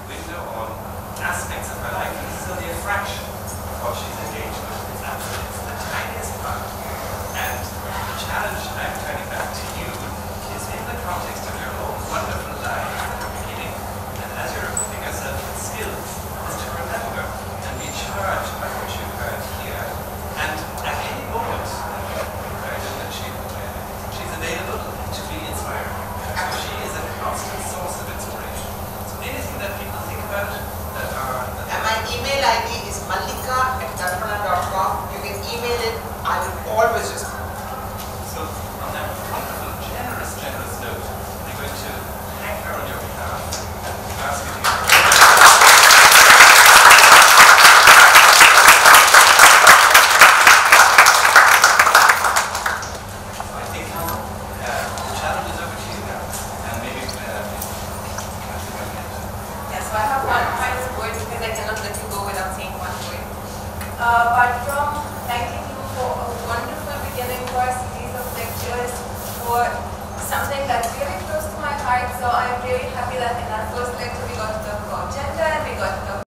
window on aspects of her life. This is only a fraction of what she's engaged with. It's absolutely the tiniest part. And the challenge I'm turning back to you is in the context of your own wonderful life at the beginning, and as you're equipping yourself with skills, is to remember and be charged by what you've heard here. And at any moment, I know that she's available to be inspired. So she is a constant source of inspiration. So anything that people think about that are... And my email ID is mallika@darpana.com. You can email it. I will always respond. So on that wonderful, generous note, I'm going to thank her on your behalf and ask you to I think the challenge is over to you now. And maybe Yeah, so I have one final word because I cannot let you go without saying one word. Apart from thanking you for a wonderful beginning for a series of lectures, for something that's really close to my heart. So I'm really happy that in our first lecture we got to talk about gender and we got to talk